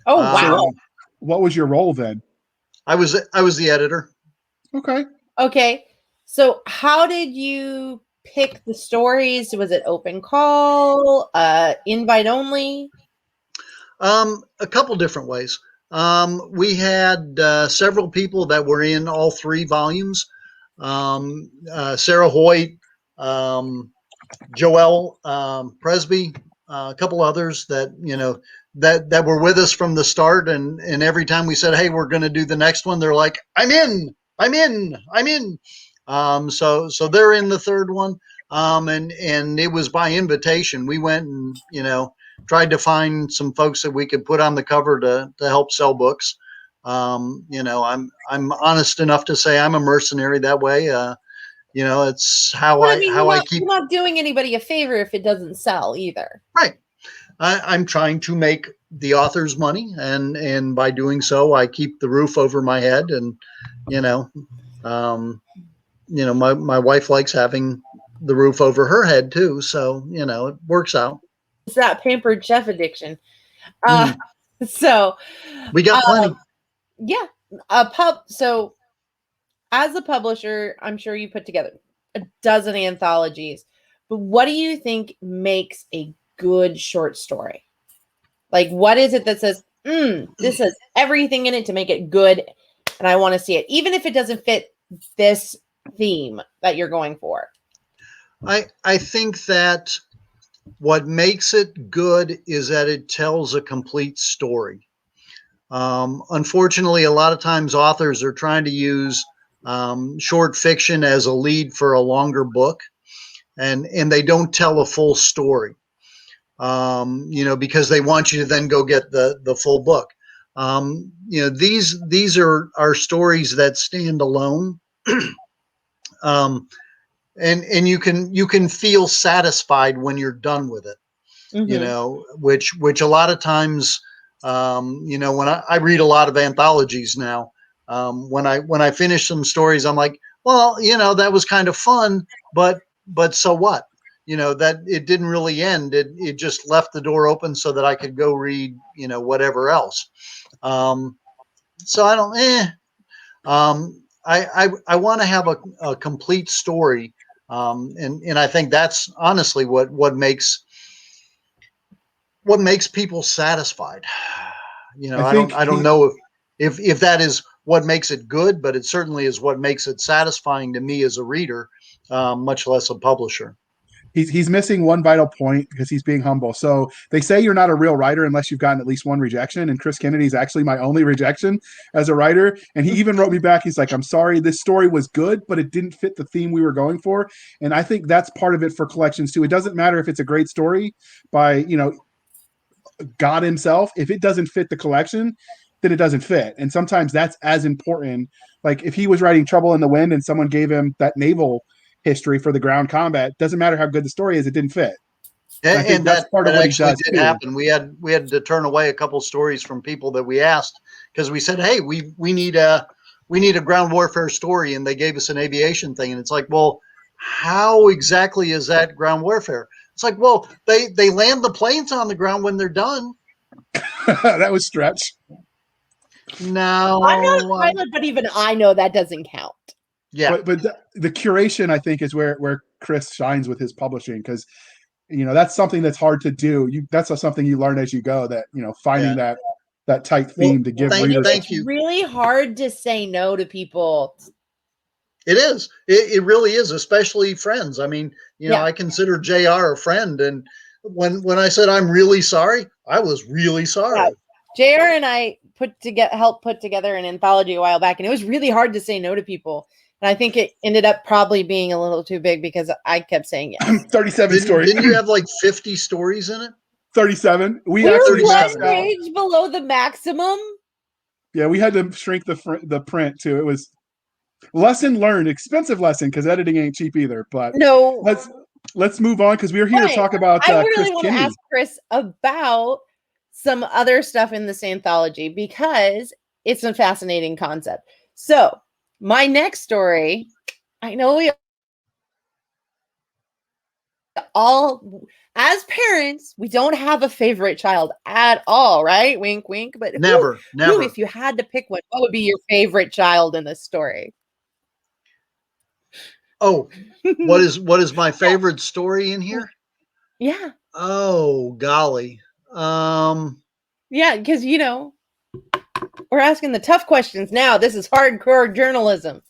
Oh wow! So what was your role then? I was the editor. Okay. Okay. So how did you pick the stories? Was it open call, invite only? A couple different ways. We had several people that were in all three volumes. Sarah Hoyt, Joelle Presby, a couple others that that were with us from the start, and every time we said, "Hey, we're going to do the next one," they're like, "I'm in, I'm in, I'm in." So they're in the third one, and it was by invitation. We went and tried to find some folks that we could put on the cover to help sell books. I'm honest enough to say I'm a mercenary that way. It's how I keep. You're not doing anybody a favor if it doesn't sell either. Right. I'm trying to make the author's money, and by doing so, I keep the roof over my head, and my wife likes having the roof over her head too, so it works out. It's that pampered chef addiction. So we got plenty. Yeah, So as a publisher, I'm sure you put together a dozen anthologies, but what do you think makes a good short story? Like, what is it that says, this has everything in it to make it good, and I want to see it, even if it doesn't fit this theme that you're going for? I think that what makes it good is that it tells a complete story. Unfortunately, a lot of times authors are trying to use short fiction as a lead for a longer book, and they don't tell a full story. Because they want you to then go get the full book. These are stories that stand alone. And you can feel satisfied when you're done with it. Which a lot of times, when I read a lot of anthologies now, when I finish some stories, I'm like, well, that was kind of fun, but so what? That it didn't really end. It just left the door open so that I could go read, whatever else. So I don't, I want to have a complete story. And I think that's honestly what makes people satisfied. I don't know if that is what makes it good, but it certainly is what makes it satisfying to me as a reader, much less a publisher. He's missing one vital point because he's being humble. So they say you're not a real writer unless you've gotten at least one rejection. And Chris Kennedy's actually my only rejection as a writer. And he even wrote me back. He's like, I'm sorry, this story was good, but it didn't fit the theme we were going for. And I think that's part of it for collections too. It doesn't matter if it's a great story by, God himself. If it doesn't fit the collection, then it doesn't fit. And sometimes that's as important. Like if he was writing Trouble in the Wind and someone gave him that naval history for the ground combat, doesn't matter how good the story is, it didn't fit. And I think that's part of what he does too. Happen. We had to turn away a couple stories from people that we asked because we said, hey, we need a ground warfare story, and they gave us an aviation thing, and it's like, well, how exactly is that ground warfare? It's like, well, they land the planes on the ground when they're done. That was stretch. No, I'm not a pilot, but even I know that doesn't count. Yeah, but the curation, I think, is where Chris shines with his publishing, because that's something that's hard to do. That's something you learn as you go, that, finding that tight theme to give thank- readers. thank you. It's really hard to say no to people. It is. It really is, especially friends. I mean, I consider JR a friend, and when I said I'm really sorry, I was really sorry. Yeah. JR and I helped put together an anthology a while back, and it was really hard to say no to people. And I think it ended up probably being a little too big because I kept saying yes. 37 stories. Didn't you have like 50 stories in it? 37. We We're actually one maxed out. page below the maximum. Yeah, we had to shrink the print too. It was lesson learned, expensive lesson, because editing ain't cheap either. But No. let's move on, because we're here to talk about I really Chris want to Kinney. ask Chris about some other stuff in this anthology because it's a fascinating concept. So my next story, I know we all, as parents, we don't have a favorite child at all, right? Wink, wink. But Never. if you had to pick one, what would be your favorite child in this story? Oh, what is my favorite story in here? Yeah. Oh, golly. Yeah, because we're asking the tough questions now. This is hardcore journalism.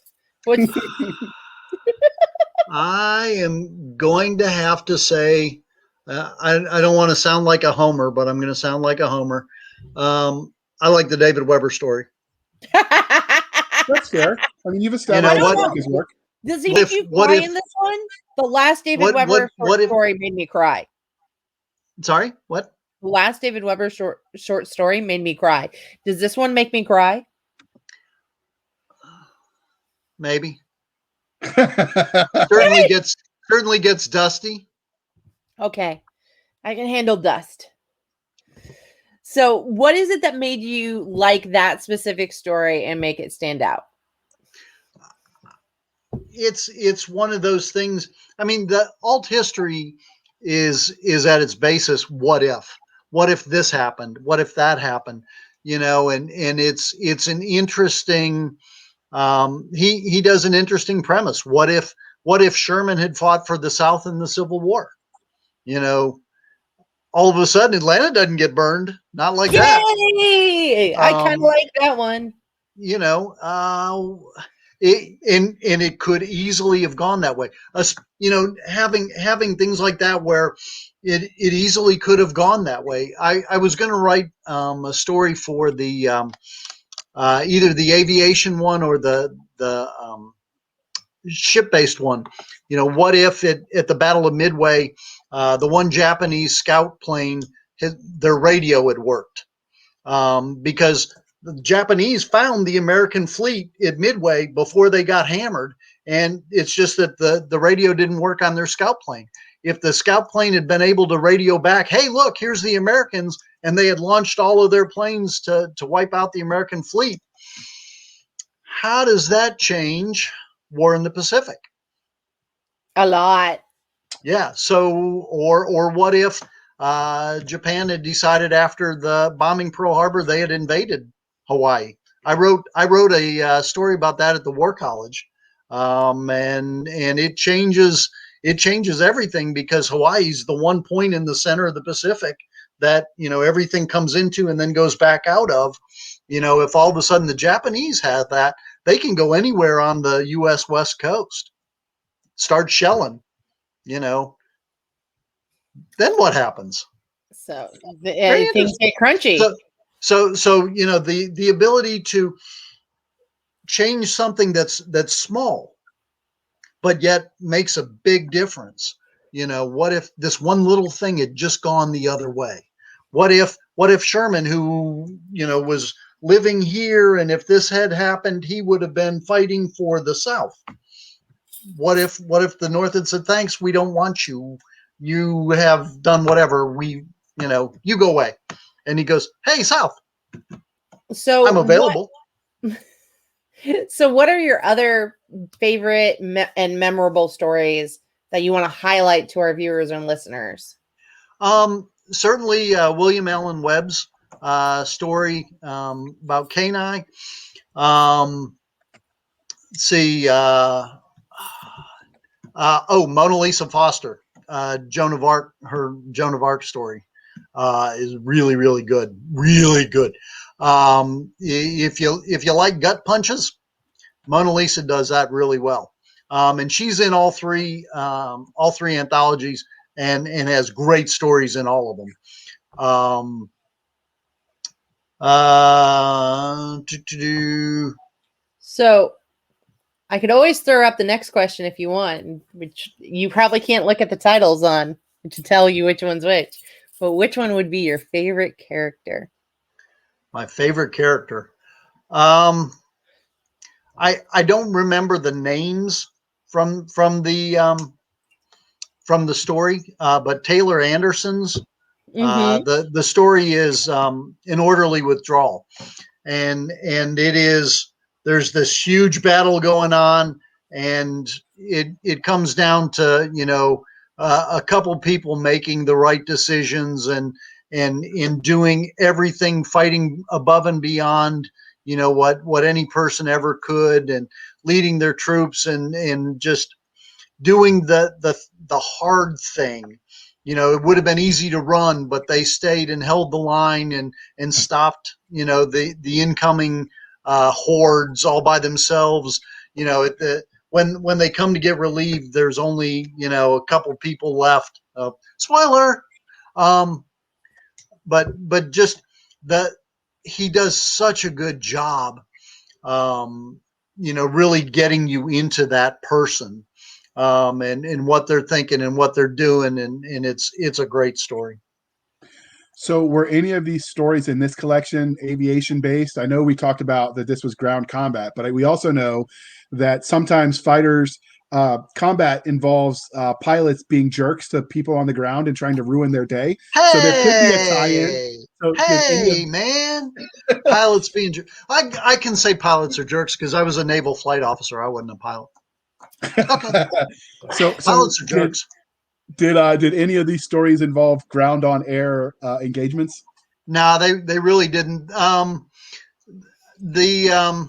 I am going to have to say, I don't want to sound like a homer, but I'm going to sound like a homer. I like the David Weber story. That's fair. I mean, you've established his work. Does he make you cry in this one? The last David Weber story made me cry. Sorry, what? The last David Weber short story made me cry. Does this one make me cry? Maybe. certainly gets dusty. Okay, I can handle dust. So, what is it that made you like that specific story and make it stand out? It's one of those things. I mean, the alt history is at its basis, what if this happened, what if that happened, and it's an interesting, he does an interesting premise. What if Sherman had fought for the South in the Civil War? All of a sudden Atlanta doesn't get burned, not like that. I kind of like that one. It could easily have gone that way. Having things like that where it easily could have gone that way. I was going to write a story for the either the aviation one or the ship-based one. What if at the Battle of Midway, the one Japanese scout plane, their radio had worked, because the Japanese found the American fleet at Midway before they got hammered, and it's just that the radio didn't work on their scout plane. If the scout plane had been able to radio back, hey, look, here's the Americans, and they had launched all of their planes to wipe out the American fleet, how does that change war in the Pacific? A lot. Yeah. So, or what if Japan had decided after the bombing Pearl Harbor they had invaded Hawaii? I wrote a story about that at the War College, and it changes everything, because Hawaii's the one point in the center of the Pacific that everything comes into and then goes back out of. If all of a sudden the Japanese have that, they can go anywhere on the U.S. West Coast, start shelling. Then what happens? So things get crunchy. So the ability to change something that's small, but yet makes a big difference. What if this one little thing had just gone the other way? What if Sherman, who was living here, and if this had happened, he would have been fighting for the South? What if the North had said, thanks, we don't want you. You have done whatever. You go away. And he goes, hey, South. So I'm available. So what are your other favorite and memorable stories that you want to highlight to our viewers and listeners? Certainly William Allen Webb's story about Kenai. Let's see. Mona Lisa Foster. Joan of Arc, her Joan of Arc story is really, really good. Really good. If you like gut punches, Mona Lisa does that really well. And she's in all three anthologies and has great stories in all of them. So I could always throw up the next question if you want, which you probably can't look at the titles on to tell you which one's which. But which one would be your favorite character? My favorite character. I don't remember the names from the story, but Taylor Anderson's the story is An Orderly Withdrawal, and it is, there's this huge battle going on, and it comes down to a couple people making the right decisions and in doing everything, fighting above and beyond what any person ever could, and leading their troops and just doing the hard thing. It would have been easy to run, but they stayed and held the line and stopped the incoming hordes all by themselves. When they come to get relieved, there's only a couple people left. Spoiler. But just that he does such a good job really getting you into that person and what they're thinking and what they're doing, and it's a great story. So were any of these stories in this collection aviation based? I know we talked about that this was ground combat, but we also know that sometimes fighters combat involves pilots being jerks to people on the ground and trying to ruin their day. Hey, so there could be a tie-in. So man, pilots being jerks. I can say pilots are jerks because I was a naval flight officer. I wasn't a pilot. Okay. so Pilots are jerks. Did any of these stories involve ground on air engagements? No, they really didn't. The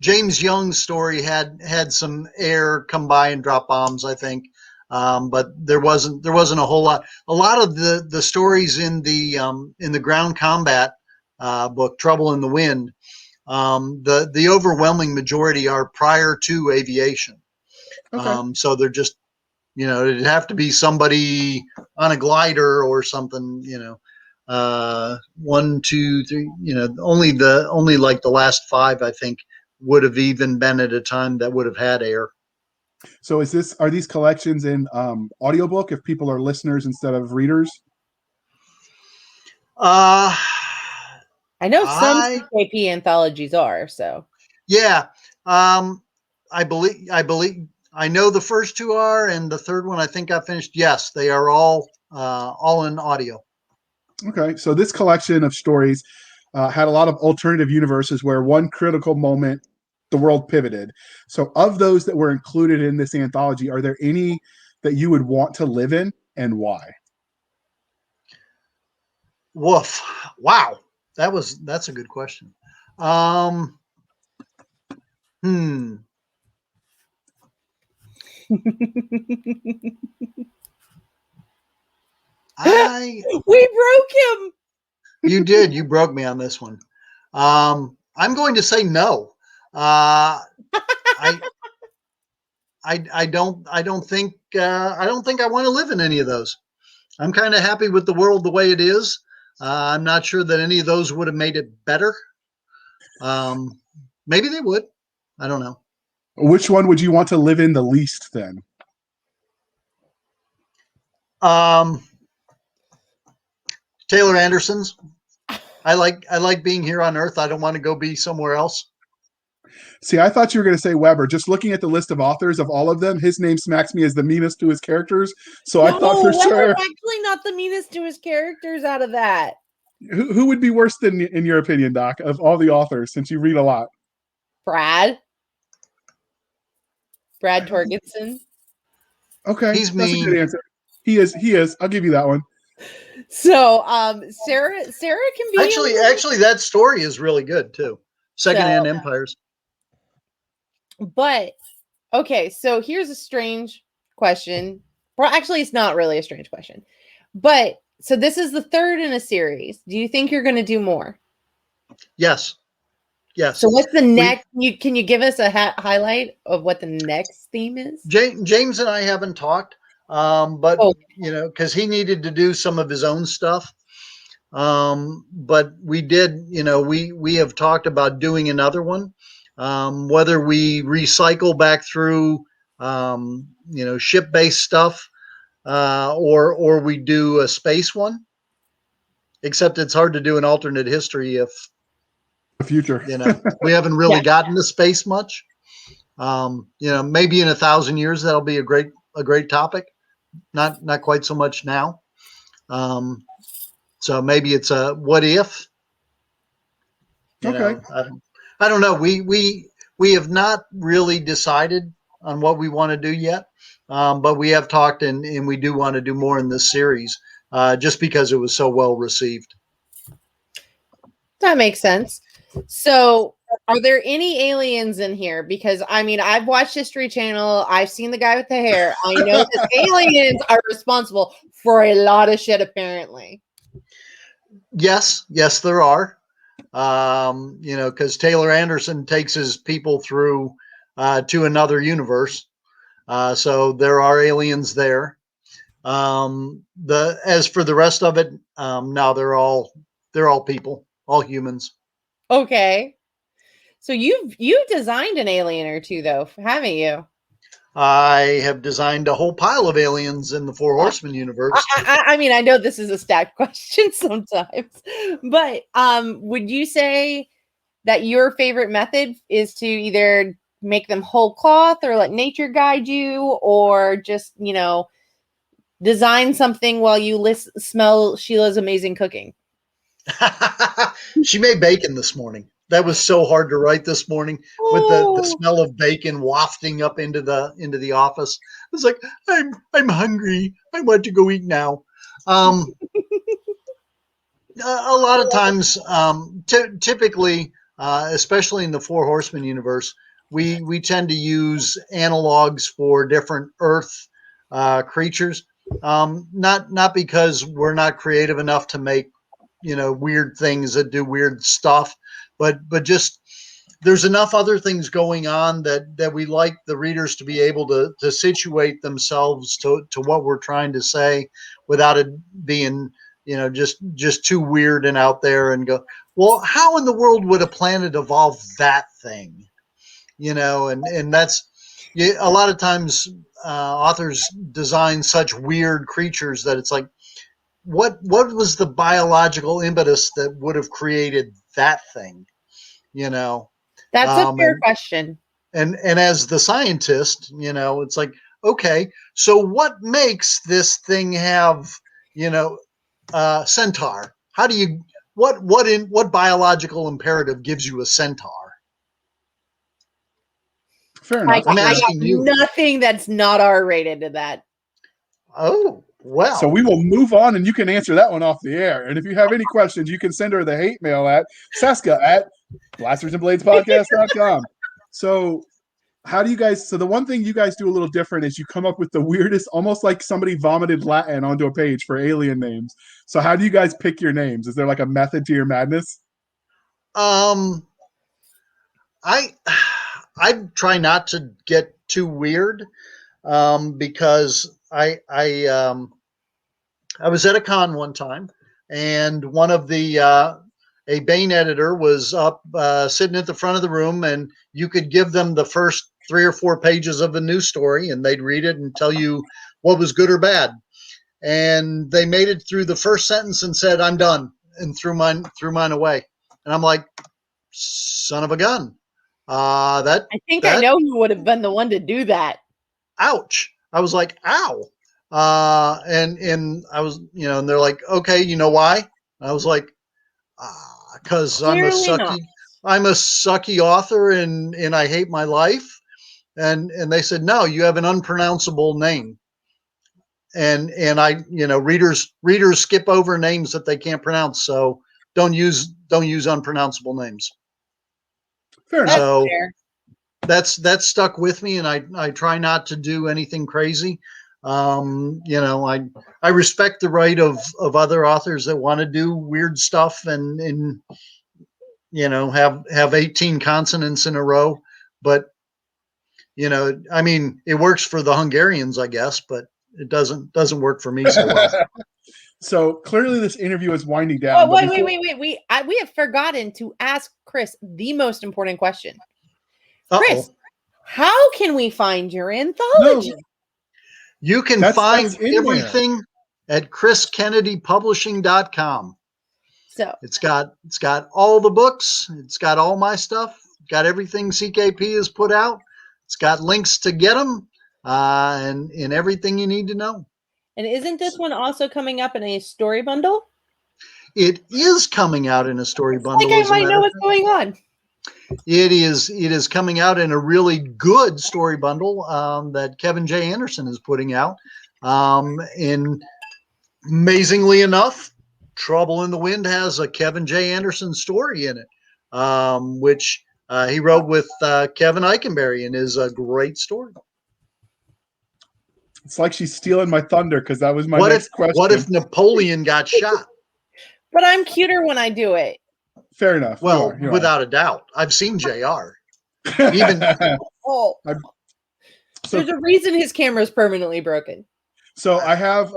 James Young story had some air come by and drop bombs, I think, but there wasn't a whole lot. A lot of the stories in the ground combat book, Trouble in the Wind, the overwhelming majority are prior to aviation. Okay. So they're just it'd have to be somebody on a glider or something. 1, 2, 3. Only like the last 5, I think, would have even been at a time that would have had air. So are these collections in audiobook if people are listeners instead of readers? I know some CKP anthologies are, so. Yeah. I believe I know the first 2 are, and the third one I think I finished. Yes, they are all in audio. Okay, so this collection of stories had a lot of alternative universes where one critical moment the world pivoted. So of those that were included in this anthology, are there any that you would want to live in, and why? Woof. Wow. That's a good question. We broke him. You did. You broke me on this one. I'm going to say no. I don't think I want to live in any of those. I'm kind of happy with the world the way it is. I'm not sure that any of those would have made it better. Maybe they would. I don't know. Which one would you want to live in the least then? Taylor Anderson's. I like being here on Earth. I don't want to go be somewhere else. See, I thought you were going to say Weber. Just looking at the list of authors of all of them, his name smacks me as the meanest to his characters. So no, I thought for sure. Actually, not the meanest to his characters out of that. Who would be worse than, in your opinion, Doc, of all the authors, since you read a lot? Brad Torgerson. Okay, he's mean. That's a good answer. He is. I'll give you that one. So, Sarah can be actually that story is really good too. Secondhand Empires. But okay, so here's a strange question Well, actually, it's not really a strange question. But so this is the third in a series. Do you think you're going to do more? Yes. Yes. So what's the next? Can you give us a highlight of what the next theme is? James and I haven't talked, but Oh. because he needed to do some of his own stuff. But we did, we have talked about doing another one, whether we recycle back through, ship-based stuff, or we do a space one. Except it's hard to do an alternate history if The future. we haven't really gotten to space much. Maybe in 1,000 years that'll be a great topic. Not quite so much now. So maybe it's a what if. Okay. I don't know. We have not really decided on what we want to do yet, but we have talked and we do want to do more in this series, just because it was so well received. That makes sense. So, are there any aliens in here? Because I mean, I've watched History Channel. I've seen the guy with the hair. I know that aliens are responsible for a lot of shit, apparently. Yes, there are. Because Taylor Anderson takes his people through to another universe. So there are aliens there. As for the rest of it, no, they're all people, all humans. Okay. So you've designed an alien or two, though, haven't you? I have designed a whole pile of aliens in the Four Horsemen universe. I mean, I know this is a stacked question sometimes, but would you say that your favorite method is to either make them whole cloth or let nature guide you, or just design something while you smell Sheila's amazing cooking? She made bacon this morning. That was so hard to write this morning with the smell of bacon wafting up into the office. I was like, I'm hungry. I want to go eat now. A lot of times, typically, especially in the Four Horsemen universe, we tend to use analogs for different Earth creatures. Not because we're not creative enough to make weird things that do weird stuff, but just there's enough other things going on that we like the readers to be able to situate themselves to what we're trying to say without it being just too weird and out there, and go, well, how in the world would a planet evolve that thing? And that's a lot of times authors design such weird creatures that it's like, what was the biological impetus that would have created that thing? That's a fair question. And as the scientist, it's like, okay, so what makes this thing have, centaur? How do you what biological imperative gives you a centaur? Fair enough. I'm I asking you. Nothing that's not R-rated to that. Oh, well. So we will move on, and you can answer that one off the air. And if you have any questions, you can send her the hate mail at Cisca at blastersandbladespodcast.com. So how do you guys, so the one thing you guys do a little different is you come up with the weirdest, almost like somebody vomited Latin onto a page for alien names. So how do you guys pick your names? Is there like a method to your madness? I try not to get too weird, because I was at a con one time, and one of the a Bane editor was up sitting at the front of the room, and you could give them the first 3 or 4 pages of a news story, and they'd read it and tell you what was good or bad. And they made it through the first sentence and said, "I'm done," and threw mine away. And I'm like, son of a gun. I know who would have been the one to do that. Ouch. I was like, ow. And I was, and they're like, okay, you know why? And I was like, because I'm a sucky author and I hate my life. And they said, no, you have an unpronounceable name. And I, readers skip over names that they can't pronounce. So don't use unpronounceable names. Fair enough. So that's stuck with me, and I try not to do anything crazy. You know, I respect the right of other authors that want to do weird stuff and you know, have 18 consonants in a row, but you know, I mean, it works for the Hungarians, I guess, but it doesn't work for me so well. So clearly, this interview is winding down. Oh, but wait, before- we have forgotten to ask Chris the most important question. Uh-oh. Chris, how can we find your anthology? No, You can That's find in there. everything at chriskennedypublishing.com. So It's got all the books. It's got all my stuff. Got everything CKP has put out. It's got links to get them and everything you need to know. and isn't this one also coming up in a story bundle? It is coming out in a story bundle. Like I as a might matter know of what's fact. going on. It is coming out in a really good story bundle that Kevin J. Anderson is putting out. And amazingly enough, Trouble in the Wind has a Kevin J. Anderson story in it, which he wrote with Kevin Eikenberry and is a great story. it's like she's stealing my thunder because that was my What next if question. what if Napoleon got shot? But I'm cuter when I do it. Fair enough. You Well, are. without a doubt. I've seen JR. even- Oh, So- there's a reason his camera's permanently broken. So I have,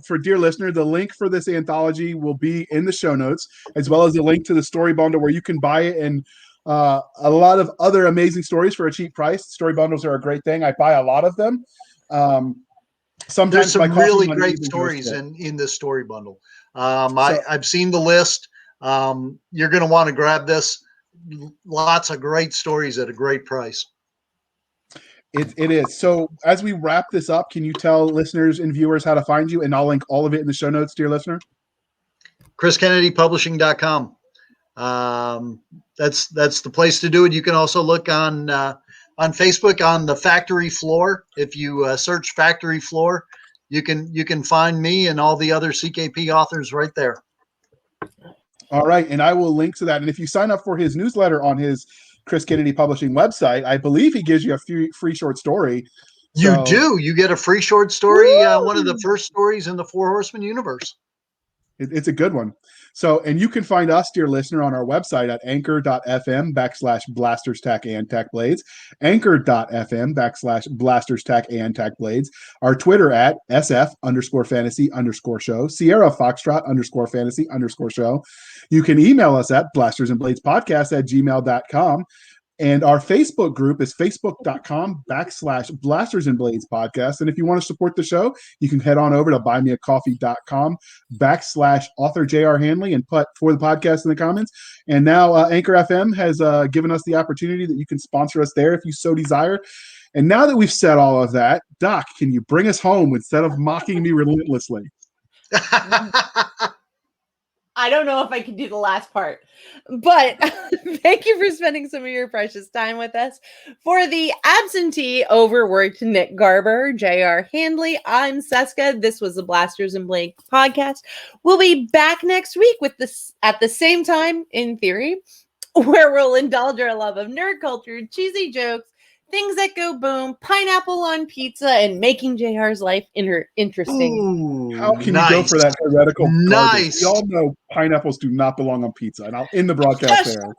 for dear listener, the link for this anthology will be in the show notes, as well as a link to the story bundle where you can buy it and a lot of other amazing stories for a cheap price. Story bundles are a great thing. I buy a lot of them. Sometimes There's my some coffee really money great even goes stories to it. in this story bundle. I've seen the list. You're going to want to grab this. Lots of great stories at a great price. It is. So as we wrap this up, can you tell listeners and viewers how to find you? And I'll link all of it in the show notes, dear listener. chriskennedypublishing.com. That's the place to do it. You can also look on Facebook on the factory floor. If you search factory floor, you can find me and all the other CKP authors right there. All right. And I will link to that. And if you sign up for his newsletter on his Chris Kennedy Publishing website, I believe he gives you a free short story. You So- do. You get a free short story, one of the first stories in the Four Horsemen universe. It's a good one. So, and you can find us, dear listener, on our website at anchor.fm/blasterstack and tech blades, anchor.fm/blasterstack and tech blades, our Twitter at SF_fantasy_show, Sierra Foxtrot _fantasy_show. You can email us at blastersandbladespodcast@gmail.com. And our Facebook group is facebook.com/Blasters and Blades podcast. And if you want to support the show, you can head on over to buymeacoffee.com/author J.R. Handley and put for the podcast in the comments. And now Anchor FM has given us the opportunity that you can sponsor us there if you so desire. And now that we've said all of that, Doc, can you bring us home instead of mocking me relentlessly? I don't know if I can do the last part, but thank you for spending some of your precious time with us. For the absentee, overworked Nick Garber, J.R. Handley, I'm Cisca. This was the Blasters and Blades podcast. We'll be back next week with this at the same time, in theory, where we'll indulge our love of nerd culture, cheesy jokes, things that go boom, pineapple on pizza, and making JR's life interesting. Ooh, How can you go for that heretical garbage? Nice. We all know pineapples do not belong on pizza, and I'll end the broadcast there.